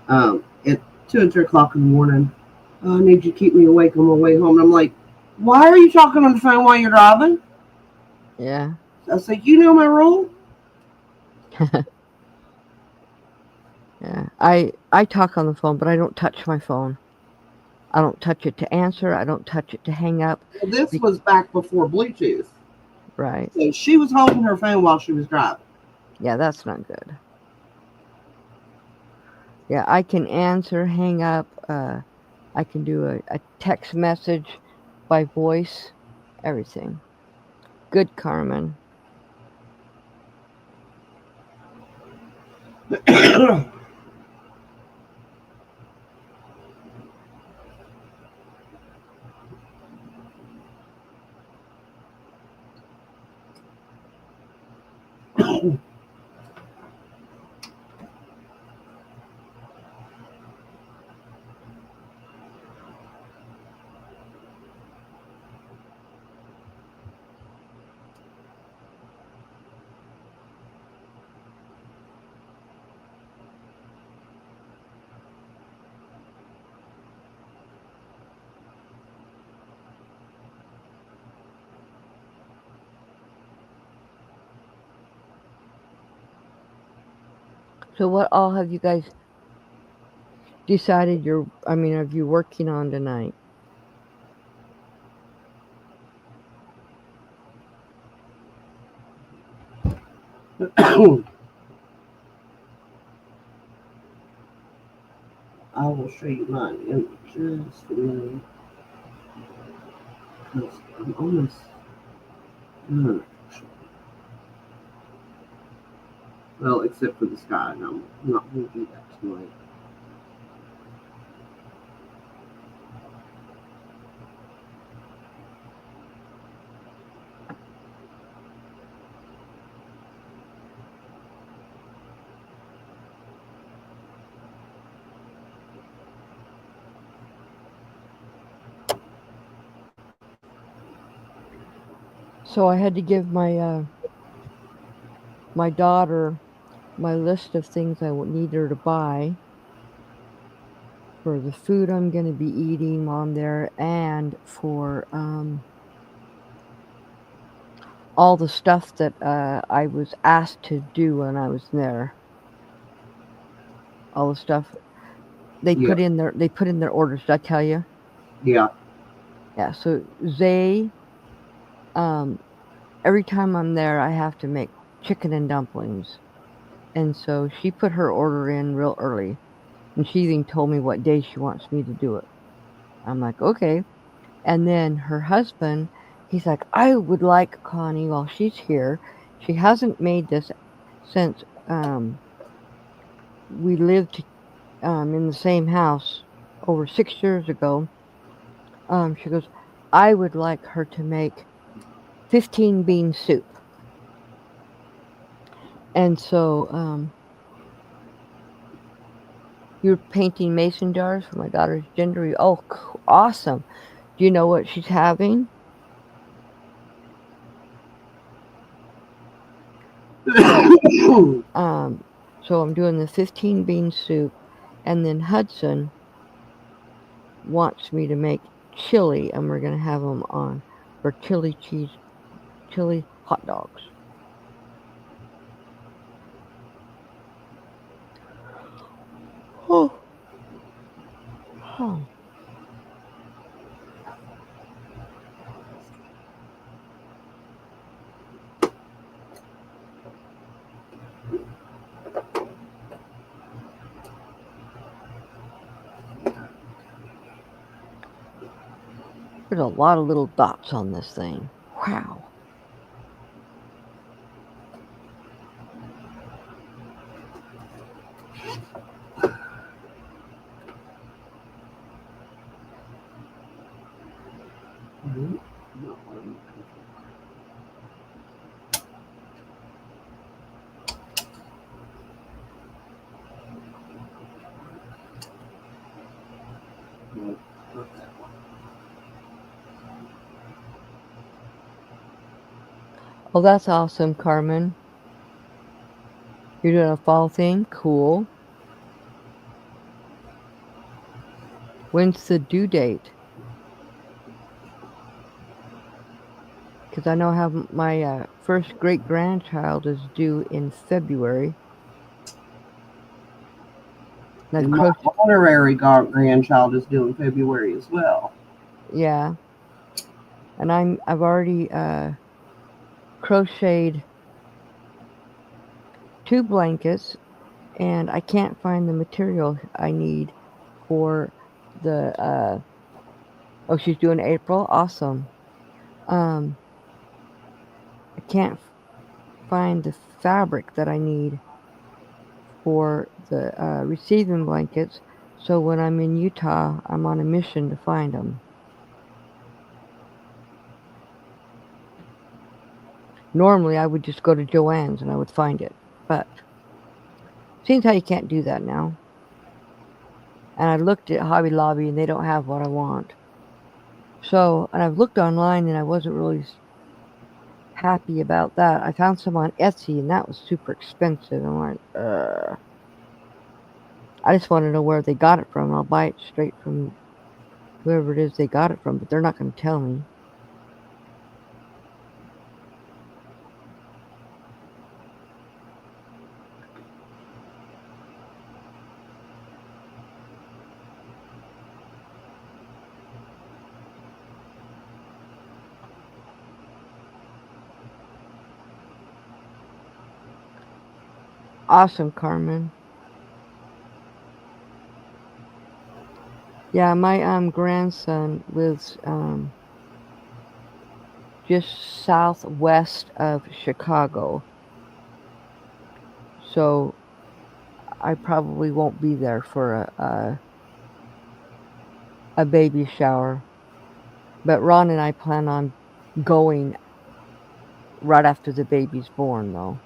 at 2 and 3 o'clock in the morning. Oh, I need you to keep me awake on my way home. And I'm like, why are you talking on the phone while you're driving? Yeah. I said, you know my rule. Yeah. I talk on the phone, but I don't touch my phone. I don't touch it to answer. I don't touch it to hang up. Well, this was back before Bluetooth. Right. So she was holding her phone while she was driving. Yeah, that's not good. Yeah, I can answer, hang up. I can do a text message by voice, everything. Good, Carmen. So what all have you guys decided are you working on tonight? I will show you mine in just a minute. 'Cause I'm almost done. Well, except for the sky, and I'm not going to do that tonight. So I had to give my daughter my list of things I would need her to buy for the food I'm going to be eating on there, and for all the stuff that I was asked to do when I was there. All the stuff they Yeah, put in their orders. Did I tell you? yeah. Yeah. So um, every time I'm there, I have to make chicken and dumplings, and so she put her order in real early, and she even told me what day she wants me to do it. I'm like, okay. And then her husband, he's like, I would like Connie while she's here. She hasn't made this since we lived in the same house over 6 years ago. She goes, I would like her to make 15 bean soup. And so you're painting mason jars for my daughter's gender. Oh, awesome. Do you know what she's having? Um, so I'm doing the 15 bean soup, and then Hudson wants me to make chili, and we're gonna have them on for chili hot dogs. Oh, oh. There's a lot of little dots on this thing. Wow. Mhm. Oh, that's awesome, Carmen. You're doing a fall thing? Cool. When's the due date? Because I know I have my first great grandchild is due in February. And I've And my honorary grandchild is due in February as well. yeah, and I've already crocheted 2 blankets, and I can't find the material I need for the. Oh, she's doing April. Awesome. Um, I can't find the fabric that I need for the receiving blankets. So when I'm in Utah, I'm on a mission to find them. Normally, I would just go to Joann's and I would find it, but seems how you can't do that now. And I looked at Hobby Lobby and they don't have what I want. So, and I've looked online and I wasn't really happy about that. I found some on Etsy and that was super expensive. I'm like, I just want to know where they got it from. I'll buy it straight from whoever it is they got it from, but they're not going to tell me. Awesome, Carmen. Yeah, my grandson lives just southwest of Chicago, so I probably won't be there for a baby shower. But Ron and I plan on going right after the baby's born, though.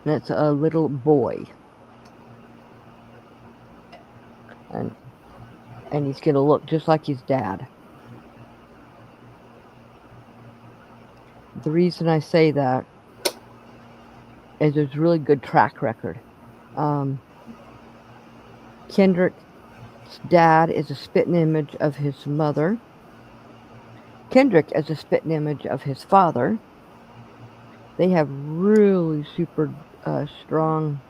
And it's a little boy, and he's gonna look just like his dad. The reason I say that is there's really good track record. Um, Kendrick's dad is a spitting image of his mother. Kendrick is a spitting image of his father. They have really super strong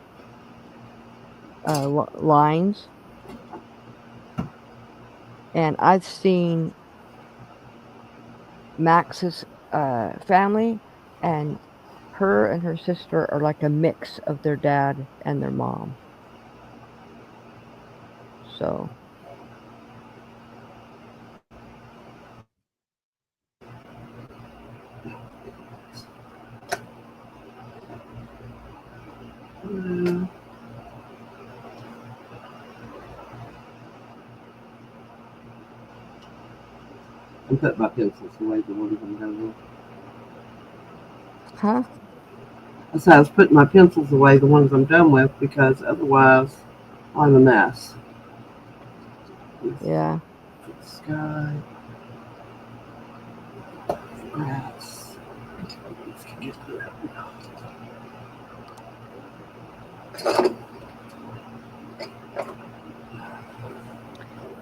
lines. And I've seen Max's family, and her sister are like a mix of their dad and their mom. So I'm putting my pencils away, the ones I'm done with. huh? I said I was putting my pencils away, the ones I'm done with, because otherwise I'm a mess. Yeah. Sky. Grass.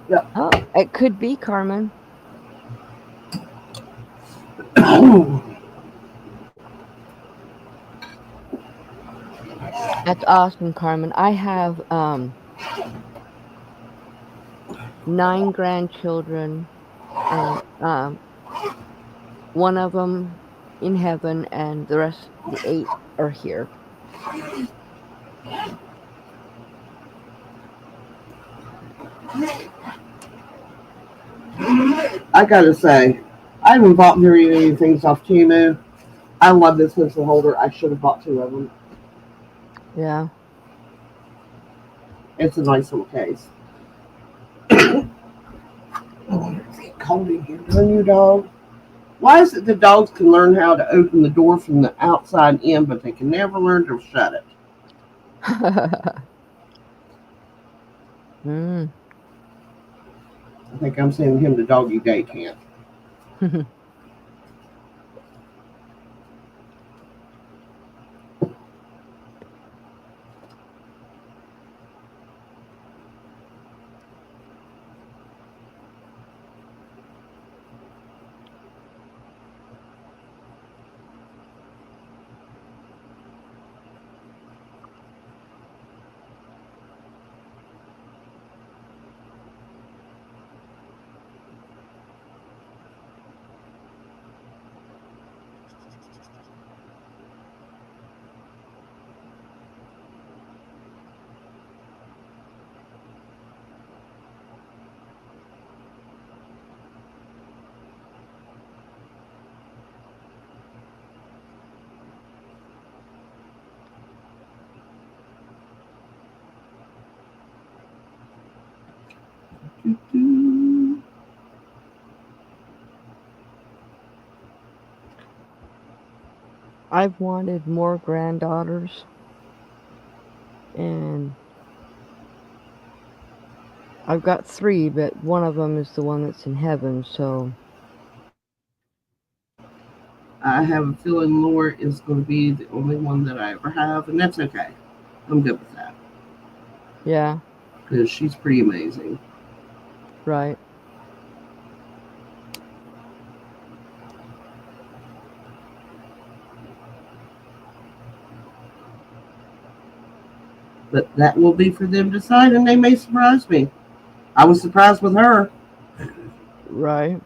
Yeah. Oh, it could be Carmen. That's awesome, Carmen. I have 9 grandchildren, and one of them in heaven, and the rest, the 8, are here. I gotta say, I haven't bought very many things off Temu. I love this pencil holder. I should have bought 2 of them. Yeah. It's a nice little case. Oh, it's getting cold in here, don't you, dog? Why is it the dogs can learn how to open the door from the outside in, but they can never learn to shut it? Mm. I think I'm sending him to doggy day camp. I've wanted more granddaughters, and I've got 3, but one of them is the one that's in heaven, so. I have a feeling Laura is going to be the only one that I ever have, and that's okay. I'm good with that. Yeah. Because she's pretty amazing. Right. But that will be for them to decide, and they may surprise me. I was surprised with her. Right.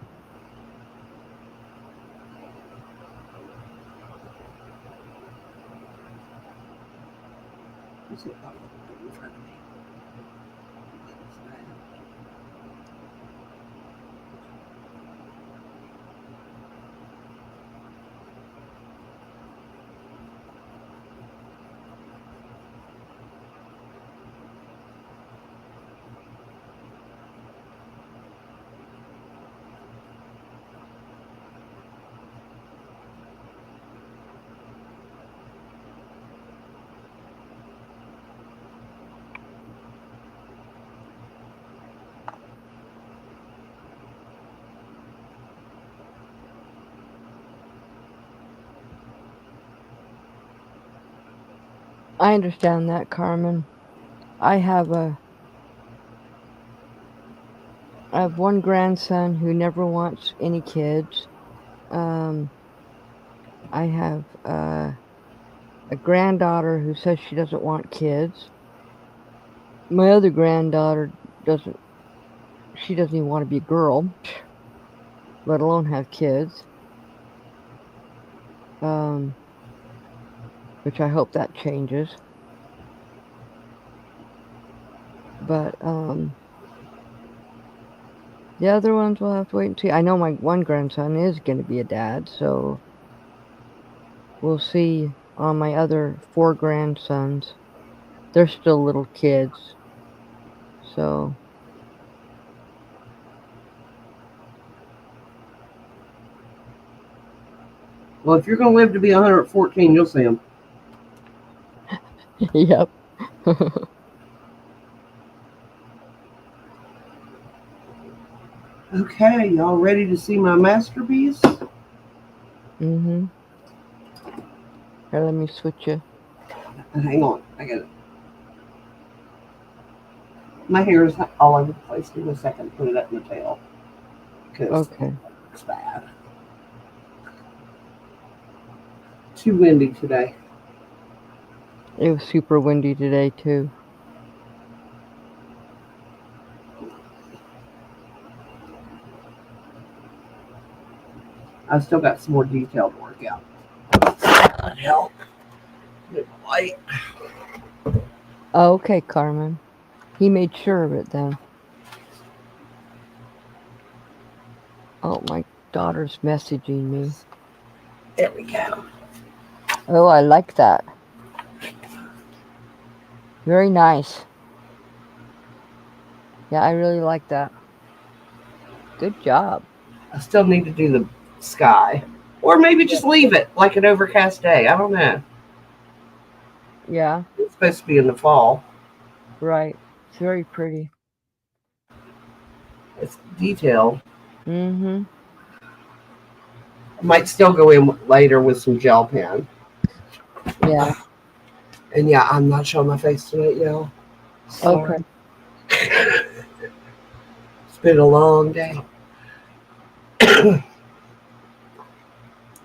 I understand that, Carmen. I have a I have one grandson who never wants any kids. Um, I have a granddaughter who says she doesn't want kids. My other granddaughter doesn't. She doesn't even want to be a girl, let alone have kids. Um, which I hope that changes. But the other ones we'll have to wait and see. I know my one grandson is going to be a dad, so we'll see on my other 4 grandsons. They're still little kids. So Well, if you're going to live to be 114, you'll see them. yep. Okay, y'all ready to see my masterpiece? Mm-hmm. Here, let me switch you. Hang on, I got it. My hair is all over the place. Give me a second to put it up in the tail. Because Okay. it's bad. Too windy today. It was super windy today too. I've still got some more detail to work out. That help. Good light. Okay, Carmen. He made sure of it then. Oh, my daughter's messaging me. There we go. Oh, I like that. Very nice. Yeah, I really like that. Good job. I still need to do the sky. Or maybe just leave it like an overcast day. I don't know. Yeah, It's supposed to be in the fall. right. It's very pretty. It's detailed. Mm-hmm. I might still go in later with some gel pen. Yeah. And yeah, I'm not showing my face tonight, y'all. Sorry. Okay. It's been a long day.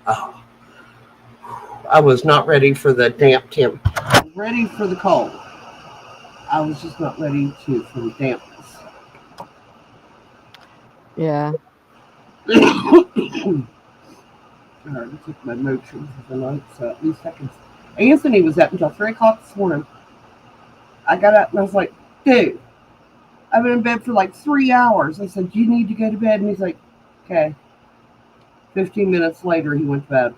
Oh, I was not ready for the damp temp. I was ready for the cold. I was just not ready for the dampness. Yeah. I already took my motion for the night, so at least I can. Anthony was up until 3 o'clock this morning. I got up and I was like, dude, I've been in bed for like 3 hours. I said, you need to go to bed. And he's like, okay. 15 minutes later, he went to bed.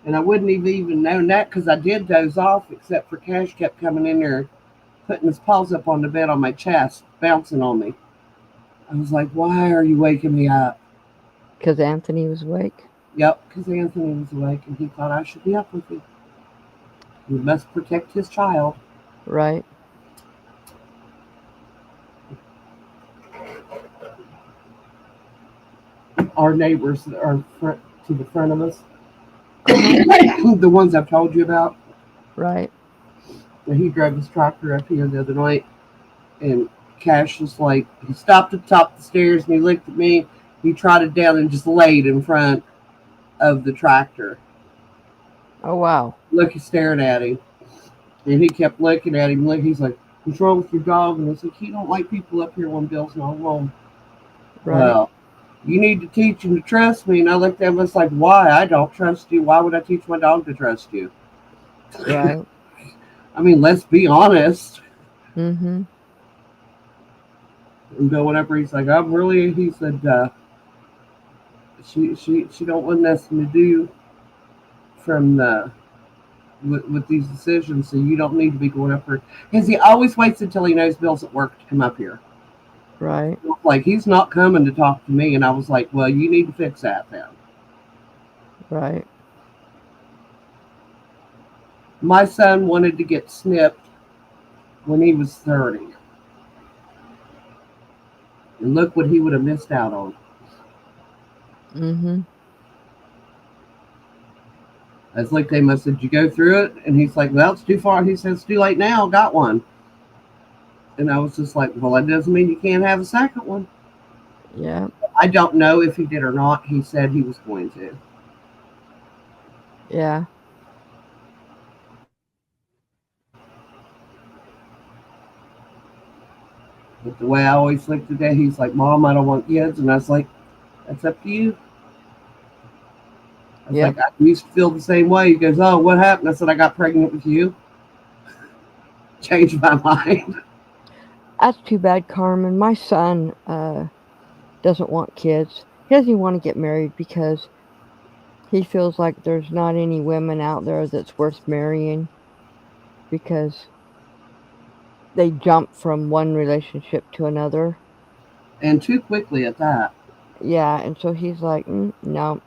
And I wouldn't have even known that because I did doze off, except for Cash kept coming in there, putting his paws up on the bed on my chest, bouncing on me. I was like, why are you waking me up? Because Anthony was awake. Yep, because Anthony was awake and he thought I should be up with you. He must protect his child. Right. Our neighbors that are to the front of us, the ones I've told you about. Right. And he drove his tractor up here the other night, and Cash was like, he stopped at the top of the stairs and he looked at me. He trotted down and just laid in front of the tractor. Oh wow. Look, he's staring at him. And he kept looking at him. Look, he's like, "What's wrong with your dog?" And he's like, "He don't like people up here when Bill's not home." Right. Well, you need to teach him to trust me. And I looked at him and was like, "Why? I don't trust you. Why would I teach my dog to trust you?" Right. I mean, let's be honest. Mm-hmm. And Bill, whenever he's like, "I'm really," he said, she don't want nothing to do from the with these decisions, so you don't need to be going up here. Because he always waits until he knows Bill's at work to come up here. Right. Like, he's not coming to talk to me. And I was like, well, you need to fix that then. Right. My son wanted to get snipped when he was 30. And look what he would have missed out on. Mm-hmm. I was like, they must have, did you go through it? And he's like, well, it's too far. He says, it's too late now. Got one. And I was just like, well, that doesn't mean you can't have a second one. Yeah. I don't know if he did or not. He said he was going to. Yeah. But the way I always looked at that, he's like, Mom, I don't want kids. And I was like, that's up to you. I was Yep. like, I used to feel the same way. He goes, oh, what happened? I said, I got pregnant with you. Changed my mind. That's too bad, Carmen. My son doesn't want kids. He doesn't even want to get married because he feels like there's not any women out there that's worth marrying because they jump from one relationship to another. And too quickly at that. Yeah, and so he's like, no.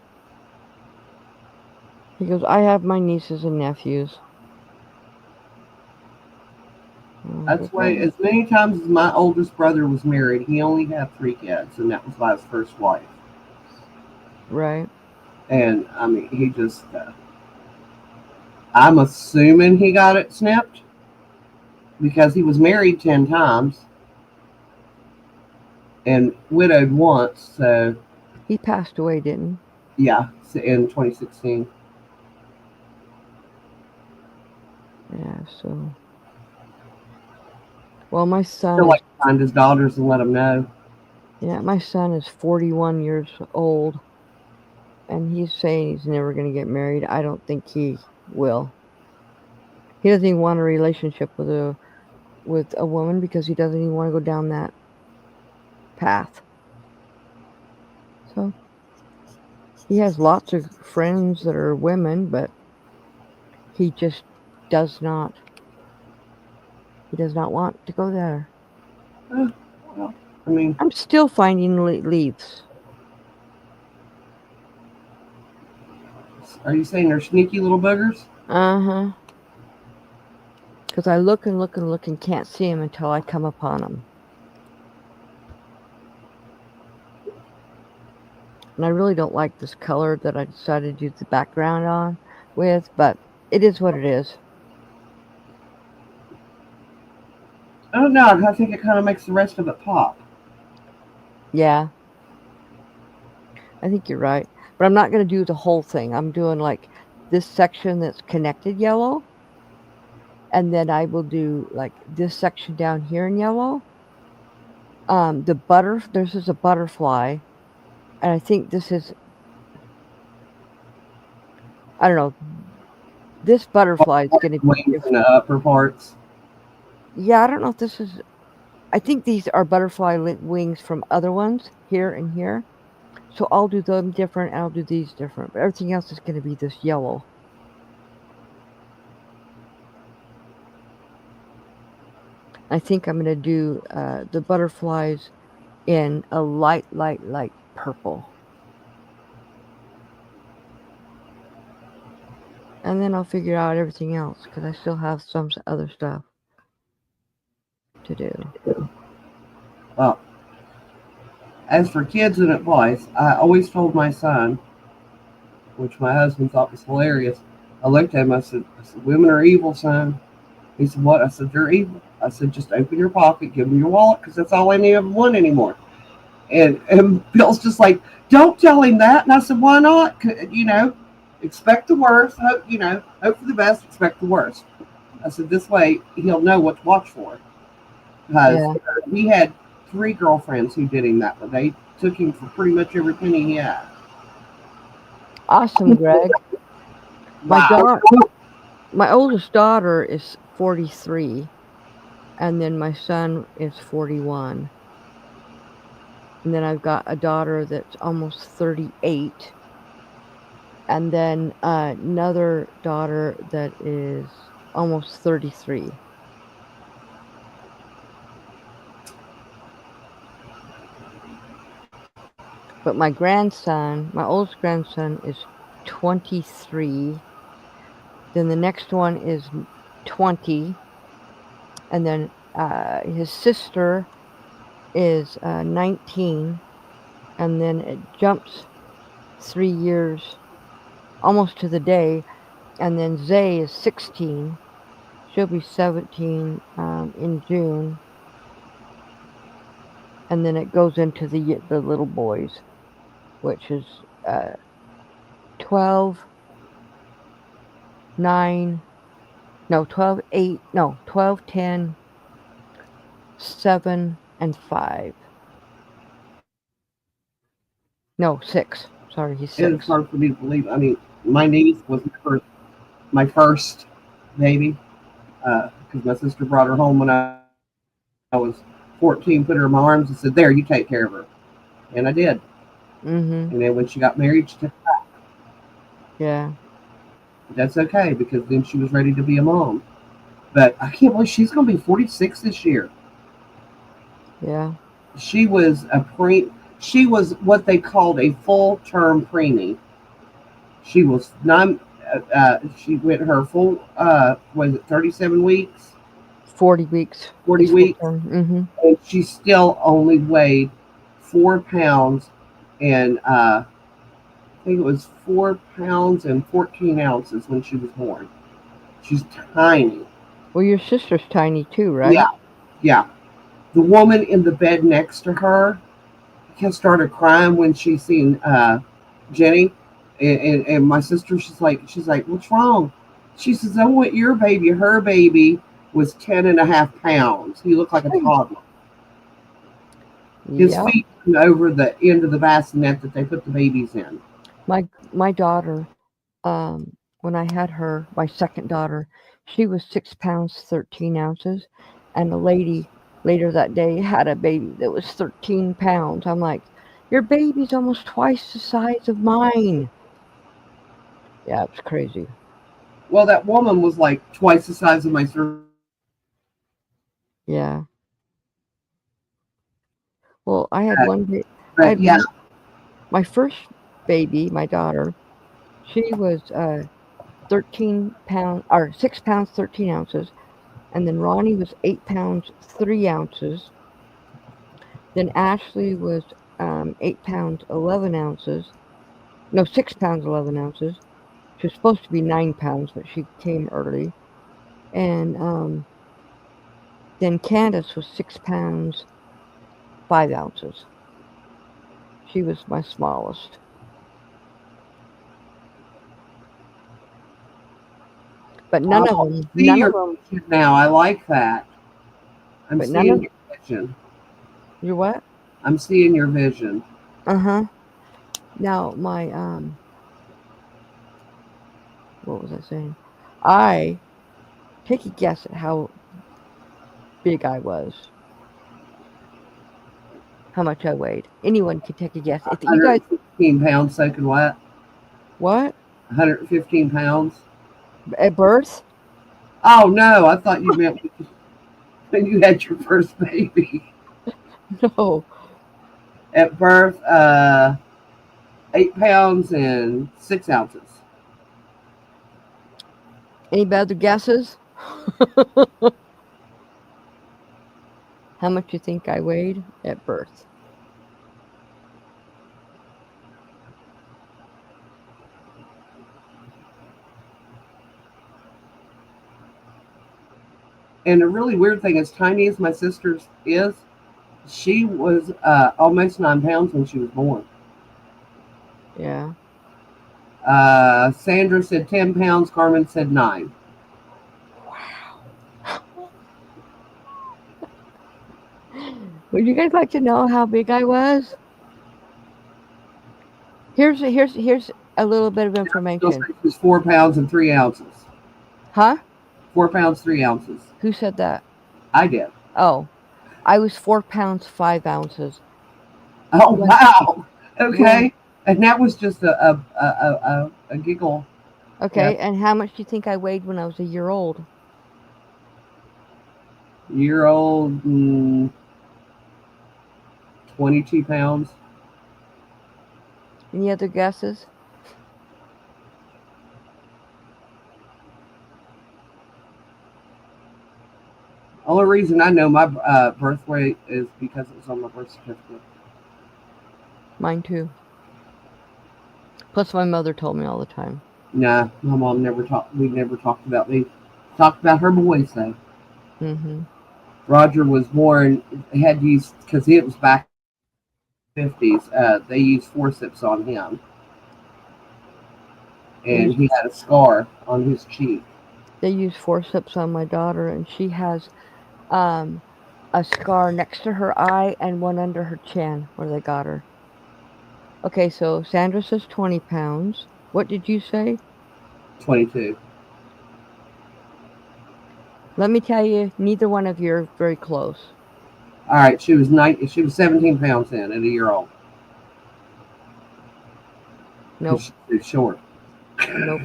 He goes, I have my nieces and nephews. That's why, as many times as my oldest brother was married, he only had 3 kids, and that was by his first wife. Right. And I mean, he just, I'm assuming he got it snipped because he was married 10 times and widowed once. So, he passed away, didn't yeah, in 2016. Yeah, so. Well, my son. Still like to find his daughters and let them know. Yeah, my son is 41 years old, and he's saying he's never going to get married. I don't think he will. He doesn't even want a relationship with a woman because he doesn't even want to go down that path. So he has lots of friends that are women, but he just does not. He does not want to go there. Well, I mean, I'm still finding leaves. are you saying they're sneaky little boogers? Uh-huh. Because I look and look and look and can't see them until I come upon them. And I really don't like this color that I decided to do the background on with, but it is what it is. I don't know. I think it kind of makes the rest of it pop. Yeah. I think you're right. But I'm not going to do the whole thing. I'm doing like this section that's connected yellow. And then I will do like this section down here in yellow. This is a butterfly. And I think this is, I don't know. This butterfly is going to be wings in the upper parts. Yeah, I don't know if this is. I think these are butterfly wings from other ones here and here. So I'll do them different and I'll do these different. But everything else is going to be this yellow. I think I'm going to do the butterflies in a light purple. And then I'll figure out everything else because I still have some other stuff to do. Well, as for kids and advice, I always told my son, which my husband thought was hilarious. I looked at him, I said, women are evil, son. He said, what? I said, they're evil. I said, just open your pocket, give them your wallet, because that's all any of them want anymore. And Bill's just like, don't tell him that. And I said, why not? You know, expect the worst. Hope hope for the best. Expect the worst. I said this way he'll know what to watch for. Because Yeah. he had 3 girlfriends who did him that way. They took him for pretty much every penny he had. Awesome, Greg. My Wow. my oldest daughter is 43, and then my son is 41. And then I've got a daughter that's almost 38, and then another daughter that is almost 33. But my grandson, my oldest grandson, is 23. Then the next one is 20, and then his sister is 19, and then it jumps 3 years, almost to the day, and then Zay is 16. She'll be 17 in June, and then it goes into the little boys, which is 12, 9, no 12, 8, no 12, 10, 7, and 5. No, 6. Sorry, he's It is 6. hard for me to believe. I mean, my niece was my first baby because my sister brought her home when I was 14, put her in my arms and said, "There, you take care of her." And I did. Mm-hmm. And then when she got married, she took it back. Yeah. That's okay because then she was ready to be a mom. But I can't believe she's going to be 46 this year. Yeah. She was She was what they called a full-term preemie. She was not. She went her full. Was it 37 weeks? 40 weeks. 40 It's full weeks, term. Mm-hmm. and she still only weighed 4 pounds, and I think it was 4 pounds and 14 ounces when she was born. She's tiny. Well, your sister's tiny too, right? Yeah, yeah. The woman in the bed next to her started crying when she seen Jenny, and my sister. She's like, what's wrong? She says, I want your baby. Her baby was 10.5 pounds. He looked like a toddler. His Yeah. feet went over the end of the bassinet that they put the babies in. My daughter, when I had her, my second daughter, she was 6 pounds 13 ounces, and a lady later that day had a baby that was 13 pounds. I'm like, your baby's almost twice the size of mine. Yeah, it was crazy. Well, that woman was like twice the size of my sister. Yeah. Well, I had one. I But had yeah, one. My first baby, my daughter, she was 13 pounds or 6 pounds 13 ounces, and then Ronnie was 8 pounds 3 ounces. Then Ashley was 8 pounds 11 ounces. No, 6 pounds 11 ounces. She was supposed to be 9 pounds, but she came early. And then Candace was 6 pounds 5 ounces. She was my smallest. But none of oh, them, see none your of them, vision now. I like that. I'm but none of seeing your vision. you what? I'm seeing your vision. Uh huh. Now my what was I saying? I take a guess at how big I was, how much I weighed. Anyone can take a guess. If you guys 115 pounds soaking wet. what 115 pounds. at birth? Oh no, I thought you meant when you had your first baby. No. At birth, 8 pounds and 6 ounces. Any better guesses? How much you think I weighed at birth? And the really weird thing, as tiny as my sister's is, she was almost 9 pounds when she was born. Yeah. Sandra said 10 pounds. Carmen said 9. Would you guys like to know how big I was? Here's a little bit of She'll information. say she's 4 pounds and 3 ounces. Huh? 4 pounds, 3 ounces. Who said that? I did. Oh, I was 4 pounds 5 ounces. Oh, When wow. when Okay. And that was just a giggle. Yeah. okay, and how much do you think I weighed when I was a year old? Year old, 22 pounds. Any other guesses? Only reason I know my birth weight is because it was on my birth certificate. Mine too. Plus, my mother told me all the time. Nah, my mom never talked. We never talked about me. Talked about her boys though. Mm-hmm. Roger was born. They had to use because it was back in the 50s. They used forceps on him, They and use he had a scar on his cheek. they use forceps on my daughter, and she has um a scar next to her eye and one under her chin where they got her. Okay, so Sandra says 20 pounds. What did you say? 22. Let me tell you, neither one of you are very close. All right, she was 9. She was 17 pounds then at a year old. Nope, She's too short. nope.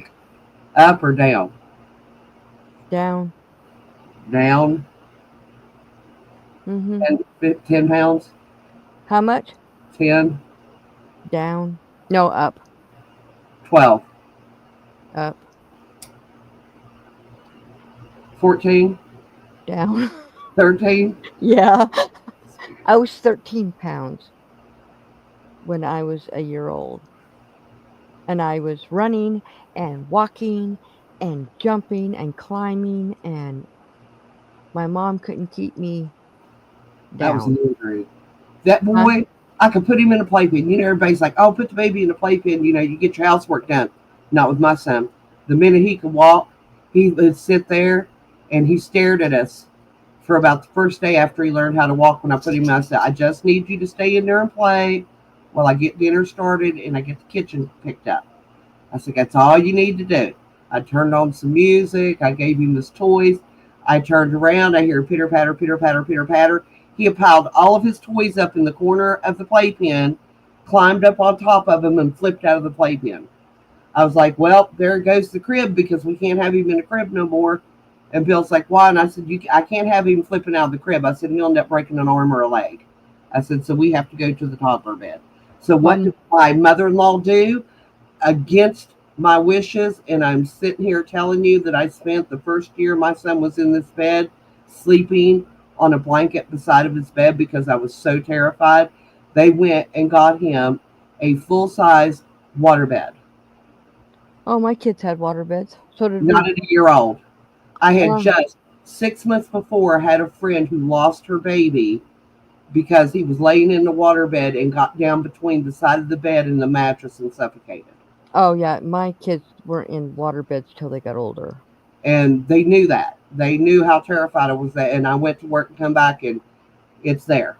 Up or down? Down. Down. Mm-hmm. 10 pounds. How much? 10. Down. No, up. 12. Up. 14. Down. 13. Yeah. I was 13 pounds when I was a year old. And I was running and walking and jumping and climbing, and my mom couldn't keep me That was down. an injury. That Huh? boy, I could put him in a playpen. Everybody's like, "Oh, put the baby in a playpen. You get your housework done." Not with my son. The minute he could walk, he would sit there and he stared at us for about the first day after he learned how to walk. When I put him, I said, "I just need you to stay in there and play while I get dinner started and I get the kitchen picked up." I said, "That's all you need to do." I turned on some music. I gave him his toys. I turned around. I hear pitter patter, pitter patter, pitter patter. He had piled all of his toys up in the corner of the playpen, climbed up on top of him, and flipped out of the playpen. I was like, "Well, there goes the crib because we can't have him in the crib no more." And Bill's like, "Why?" And I said, I can't have him flipping out of the crib. I said, "He'll end up breaking an arm or a leg." I said, "So we have to go to the toddler bed." So what Well, did my mother-in-law do? Against my wishes, and I'm sitting here telling you that I spent the first year my son was in this bed sleeping on a blanket beside of his bed because I was so terrified. They went and got him a full-size waterbed. oh, my kids had water beds. So did Not we. at a year old. I had Um, just 6 months before had a friend who lost her baby because he was laying in the waterbed and got down between the side of the bed and the mattress and suffocated. oh, yeah, my kids weren't in water beds till they got older. And they knew that. They knew how terrified I was that. And I went to work and come back and it's there.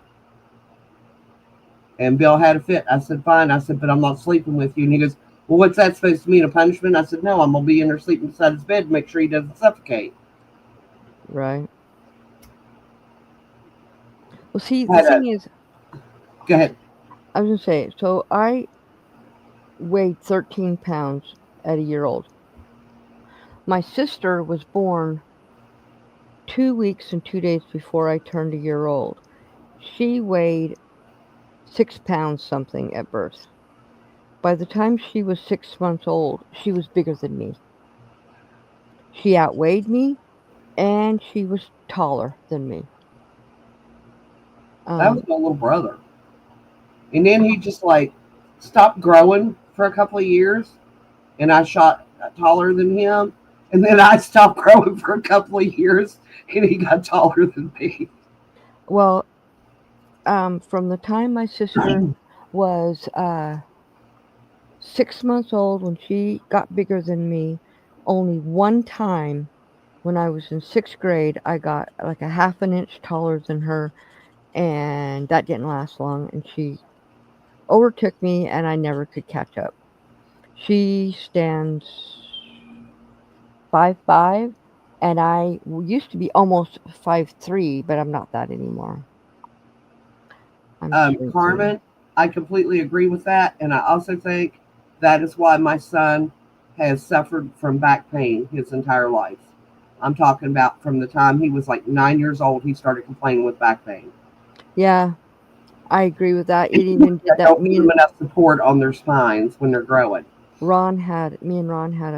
And Bill had a fit. I said, "Fine." I said, "But I'm not sleeping with you." And he goes, "Well, what's that supposed to mean? A punishment?" I said, "No, I'm going to be in there sleeping beside his bed to make sure he doesn't suffocate." Right. Well, see, I the had thing is, go ahead. I was going to say, so I weighed 13 pounds at a year old. My sister was born 2 weeks and 2 days before I turned a year old. She weighed 6 pounds something at birth. By the time she was 6 months old, she was bigger than me. She outweighed me and she was taller than me. That was Um, my little brother. And then he just like stopped growing for a couple of years. And I shot taller than him. And then I stopped growing for a couple of years and he got taller than me. well, from the time my sister was 6 months old when she got bigger than me. Only one time when I was in 6th grade, I got like a half an inch taller than her, and that didn't last long, and she overtook me, and I never could catch up. She stands 5'5", and I used to be almost 5'3", but I'm not that anymore. I'm shrinking. Carmen, I completely agree with that. And I also think that is why my son has suffered from back pain his entire life. I'm talking about from the time he was like 9 years old, he started complaining with back pain. Yeah, I agree with that. It even did They that. don't give them enough support on their spines when they're growing. Me and Ron had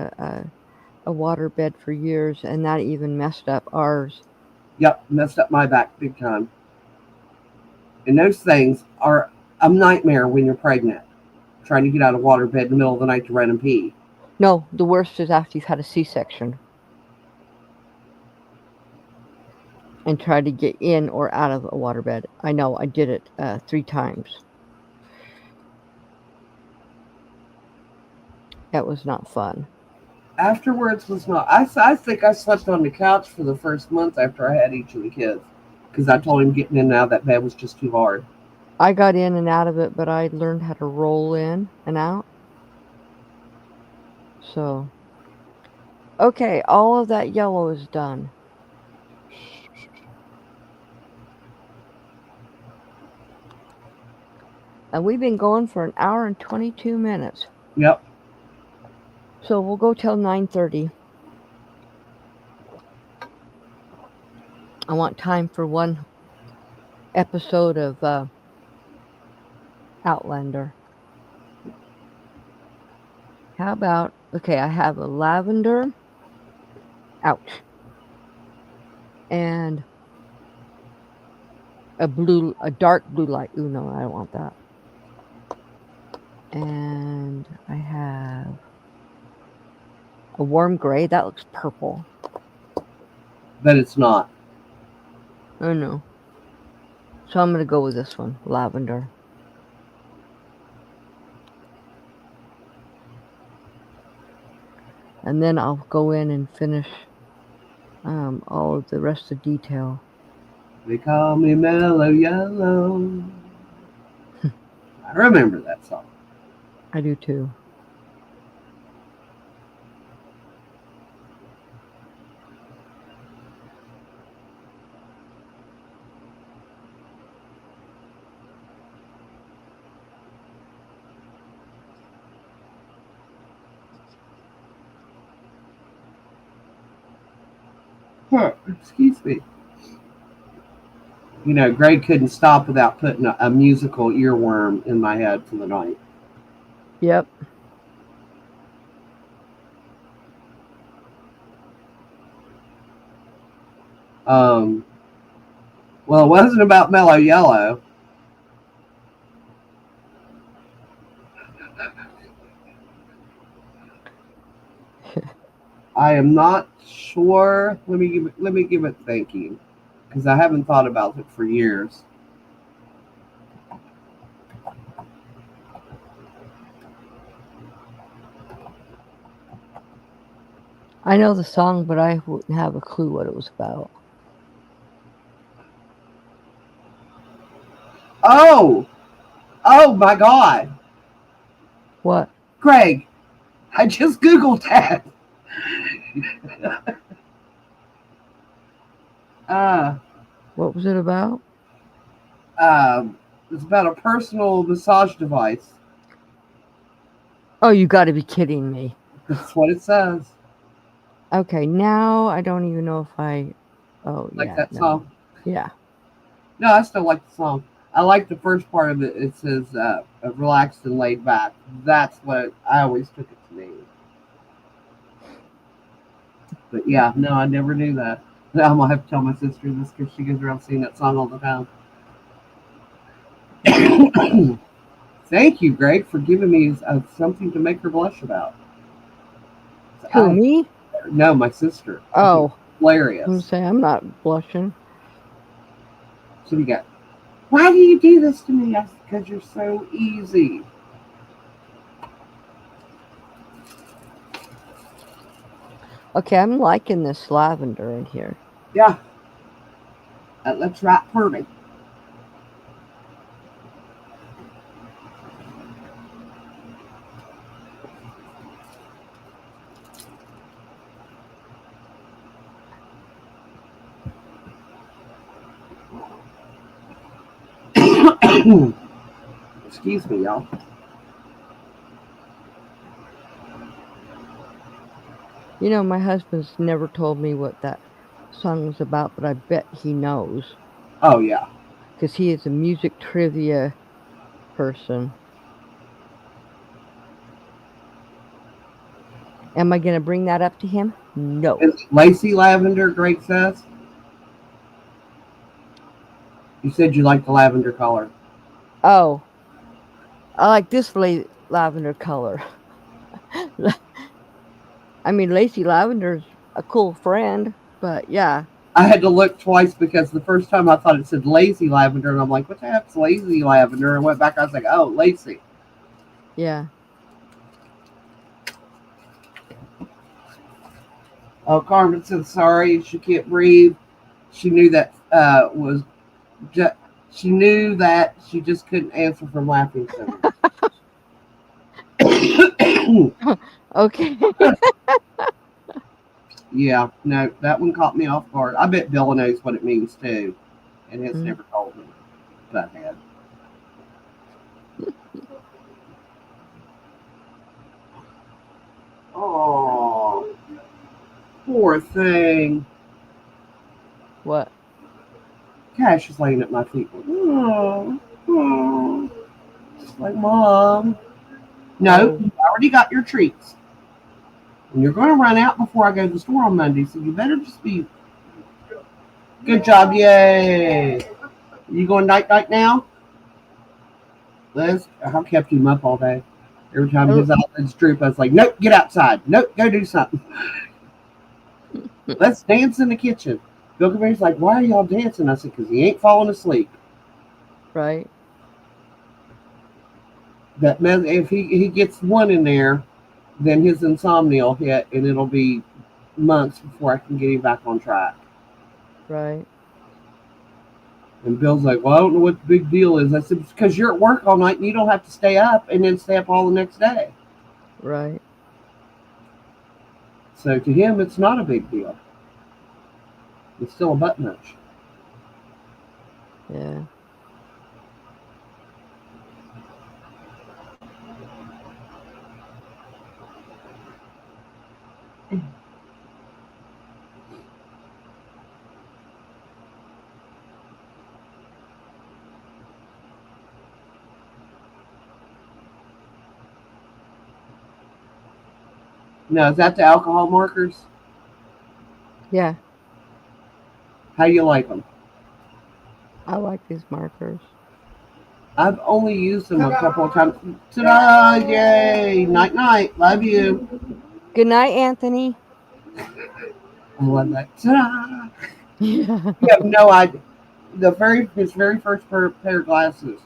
a water bed for years, and that even messed up ours. Yep, messed up my back big time. And those things are a nightmare when you're pregnant, trying to get out of water bed in the middle of the night to run and pee. No, the worst is after you've had a C-section and tried to get in or out of a waterbed. I know, I did it 3 times. That was not fun. Afterwards was not. I think I slept on the couch for the first month after I had each of the kids because I told him getting in and out of that bed was just too hard. I got in and out of it, but I learned how to roll in and out. So, okay, all of that yellow is done. And we've been going for an hour and 22 minutes. Yep. So we'll go till 9:30. I want time for one episode of Outlander. How about, okay, I have a lavender, ouch, and a dark blue light. Ooh, no, I don't want that. And I have a warm gray. That looks purple. But it's not. Oh, no. So I'm going to go with this one, lavender. And then I'll go in and finish all of the rest of the detail. They call me Mellow Yellow. I remember that song. I do too. Excuse me. You know, Greg couldn't stop without putting a musical earworm in my head for the night. Yep. Well, it wasn't about Mellow Yellow. I am not sure. Let me give it thinking, because I haven't thought about it for years. I know the song, but I wouldn't have a clue what it was about. Oh my God, What? Greg! I just Googled that. What was it about? It's about a personal massage device. Oh, you got to be kidding me. That's what it says. Okay, now I don't even know if I. Oh, Like yeah. that No. song. Yeah. No, I still like the song. I like the first part of it. It says relaxed and laid back. That's what I always took it to mean. But yeah, no, I never knew that. Now I'm gonna have to tell my sister this because she goes around singing that song all the time. Thank you, Greg, for giving me something to make her blush about. Who, me? No, my sister. Oh. Hilarious. I'm saying I'm not blushing. So we got, why do you do this to me? I said, because you're so easy. Okay, I'm liking this lavender in here. Yeah. That looks right pretty. Excuse me, y'all. You know, my husband's never told me what that song was about, but I bet he knows Oh, yeah. because he is a music trivia person. Am I going to bring that up to him? No. Is Lacy Lavender great says? You said you like the lavender color. Oh, I like this lavender color. I mean, Lacey Lavender's a cool friend, but yeah, I had to look twice because the first time I thought it said lazy lavender, and I'm like, what the heck's lazy lavender? And I went back, I was like, oh, Lacy. yeah. Oh, Carmen said sorry, she can't breathe. She knew that she knew that she just couldn't answer from laughing so much. Okay. Yeah, no, that one caught me off guard. I bet Bill knows what it means too, and has Mm. never told me. But I had. Oh, poor thing. What? Cash is laying at my feet. Oh, oh. Just like mom. No, Oh. you already got your treats. And you're going to run out before I go to the store on Monday, so you better just be. Good job, yay! You going night night now? Liz, I kept him up all day. Every time Oh. his eyelids droop, I was like, nope, get outside. Nope, go do something. Let's dance in the kitchen. Bill Cabrera's like, why are y'all dancing? I said, because he ain't falling asleep. Right. If he gets one in there, then his insomnia will hit, and it'll be months before I can get him back on track. Right. And Bill's like, well, I don't know what the big deal is. I said, it's because you're at work all night and you don't have to stay up and then stay up all the next day. Right. So to him, it's not a big deal. It's still a butt munch. Yeah. Now, is that the alcohol markers? Yeah. How you like them? I like these markers. I've only used them a couple of times. Ta-da! Yay! Night night. Love you. Good night, Anthony. I love that. Ta-da! Yeah. You have no idea. His very first pair of glasses.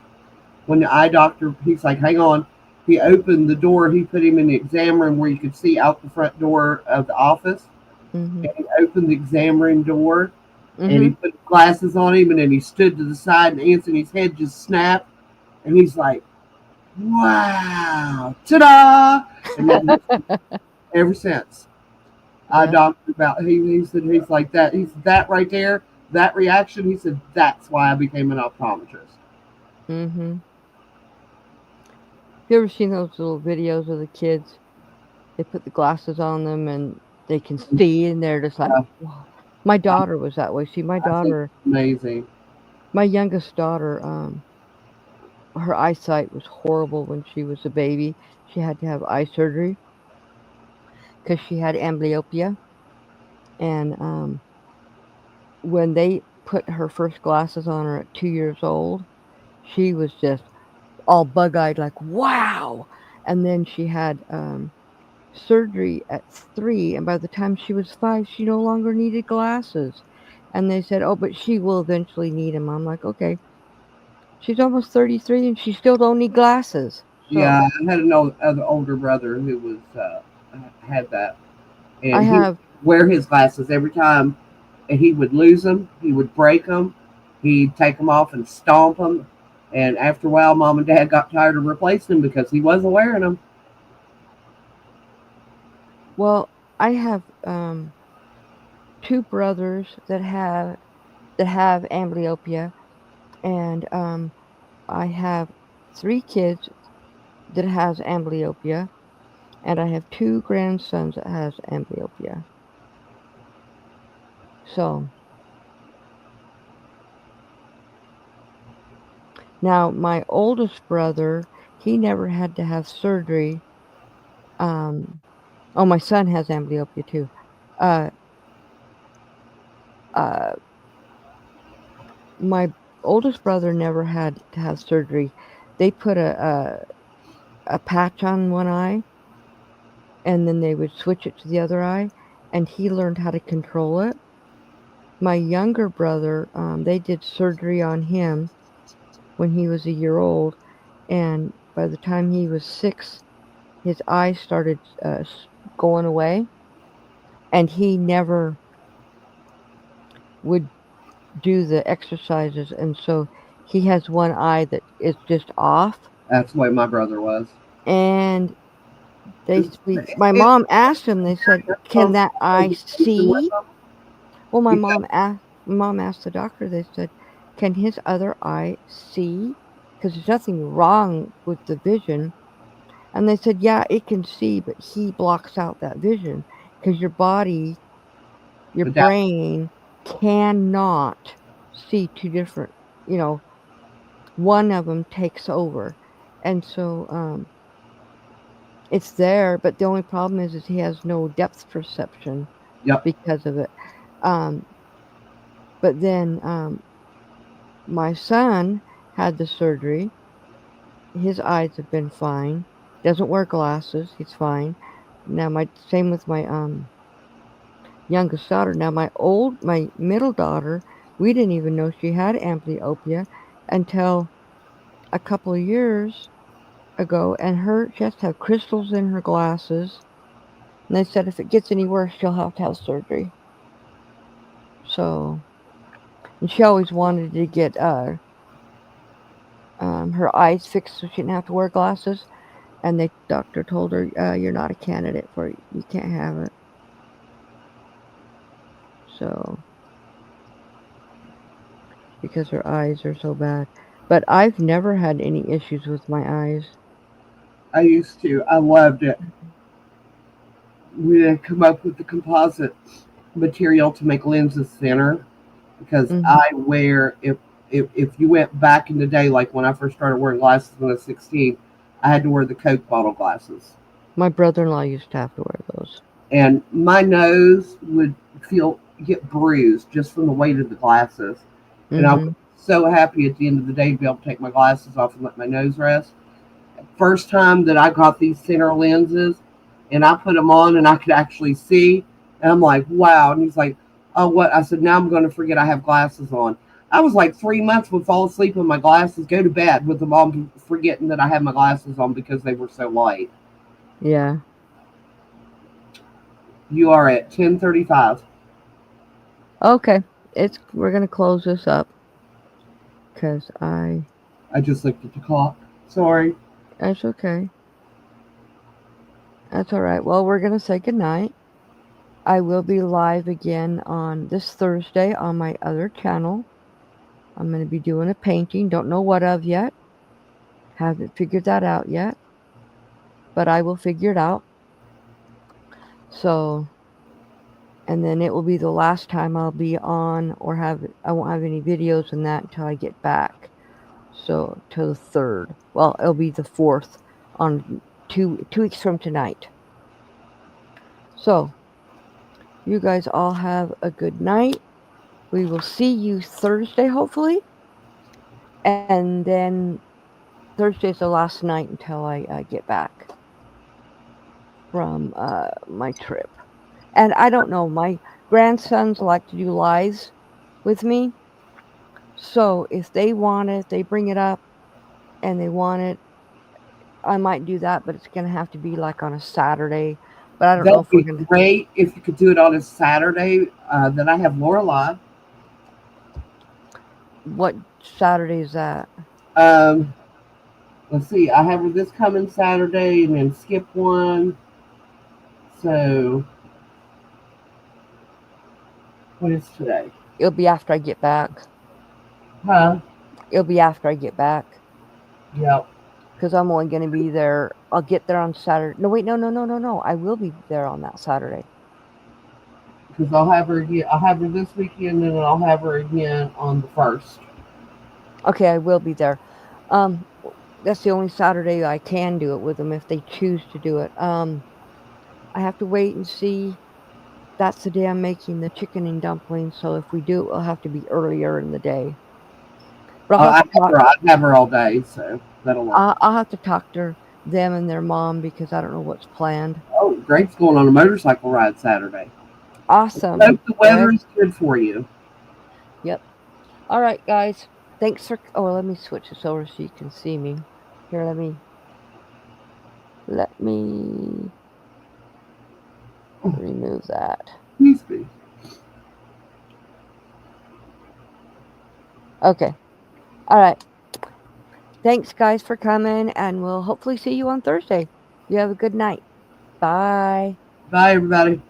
When the eye doctor, he's like, hang on. He opened the door. He put him in the exam room where you could see out the front door of the office. Mm-hmm. And he opened the exam room door. Mm-hmm. And he put glasses on him. And then he stood to the side. And Anthony's head just snapped. And he's like, wow. Ta-da! And then ever since. I Yeah. doctor about, he said, he's like that. He said, that right there, that reaction, he said, that's why I became an optometrist. Mm-hmm. You ever seen those little videos of the kids? They put the glasses on them and they can see, and they're just like, Yeah. wow. My daughter was that way. See, my I think daughter, it's amazing. my youngest daughter, her eyesight was horrible when she was a baby. She had to have eye surgery because she had amblyopia. And when they put her first glasses on her at 2 years old, she was just all bug eyed, like, wow. And then she had surgery at 3. And by the time she was 5, she no longer needed glasses. And they said, oh, but she will eventually need them. I'm like, okay. She's almost 33 and she still don't need glasses. So Yeah, I had an older brother who was had that, I and he have wear his glasses every time, and he would lose them. He would break them. He'd take them off and stomp them. And after a while, mom and dad got tired of replacing them because he wasn't wearing them. Well, I have two brothers that have amblyopia, and I have three kids that has amblyopia, and I have two grandsons that has amblyopia. So now my oldest brother, he never had to have surgery. Oh, my son has amblyopia too. Uh, uh, my oldest brother never had to have surgery. They put a patch on one eye, and then they would switch it to the other eye, and he learned how to control it. My younger brother, they did surgery on him when he was a year old, and by the time he was 6, his eyes started going away, and he never would do the exercises, and so he has one eye that is just off. That's the way my brother was. And my It, mom asked him. They said, "Can that eye see?" Well, my mom asked the doctor. They said, "Can his other eye see? Because there's nothing wrong with the vision." And they said, "Yeah, it can see, but he blocks out that vision because your body, your brain cannot see two different. You know, one of them takes over, and so it's there. But the only problem is he has no depth perception Yep. because of it." Um, but then my son had the surgery. His eyes have been fine. Doesn't wear glasses. He's fine. Now my same with my youngest daughter. Now my middle daughter, we didn't even know she had amblyopia until a couple of years ago, and she has to have crystals in her glasses. And they said if it gets any worse, she'll have to have surgery. So, and she always wanted to get her eyes fixed so she didn't have to wear glasses. And the doctor told her, "You're not a candidate for it. You can't have it." So, because her eyes are so bad. But I've never had any issues with my eyes. I used to. I loved it. We had come up with the composite material to make lenses thinner because Hmm. I wear if you went back in the day, like when I first started wearing glasses when I was 16, I had to wear the Coke bottle glasses, My brother-in-law used to have to wear those. and my nose would get bruised just from the weight of the glasses, and I was Hmm. so happy at the end of the day to be able to take my glasses off and let my nose rest. First time that I got these thinner lenses and I put them on and I could actually see, and I'm like, wow. And he's like, oh, what? I said, now I'm going to forget I have glasses on. I was like 3 months would fall asleep with my glasses, go to bed with them on, forgetting that I had my glasses on because they were so light. Yeah. You are at 10:35. Okay. We're gonna close this up because I just looked at the clock. Sorry. That's okay. That's all right. Well, we're gonna say goodnight. I will be live again on this Thursday on my other channel. I'm gonna be doing a painting. Don't know what of yet. Haven't figured that out yet, but I will figure it out. So, and then it will be the last time I'll be on or I won't have any videos in that until I get back. So, till the 3rd. Well, it'll be the 4th on 2 weeks from tonight. So, you guys all have a good night. We will see you Thursday, hopefully. And then Thursday's the last night until I get back from my trip. And I don't know, my grandsons like to do lives with me. So if they want it, they bring it up and they want it, I might do that, but it's going to have to be like on a Saturday But I don't know That'd if we're be gonna. great if you could do it on a Saturday. Then I have Lorelei. What Saturday is that? Um, let's see. I have her this coming Saturday, and then skip one. So what is today? It'll be after I get back. Huh? It'll be after I get back. Yep. Because I'm only going to be there. I'll get there on Saturday. No, wait, no. I will be there on that Saturday. Because I'll have her again. I'll have her this weekend, and then I'll have her again on the 1st. Okay, I will be there. That's the only Saturday I can do it with them if they choose to do it. I have to wait and see. That's the day I'm making the chicken and dumplings. So if we do it, it'll have to be earlier in the day. But I'll have to talk. I'd have her all day, so that'll work. I'll have to talk to them and their mom because I don't know what's planned. Oh, Greg's going on a motorcycle ride Saturday. Awesome. Hope the weather is good for you. Yep. All right, guys. Thanks for. Oh, let me switch this over so you can see me. Here, let me remove that. Please be. Okay. All right. Thanks, guys, for coming, and we'll hopefully see you on Thursday. You have a good night. Bye. Bye, everybody.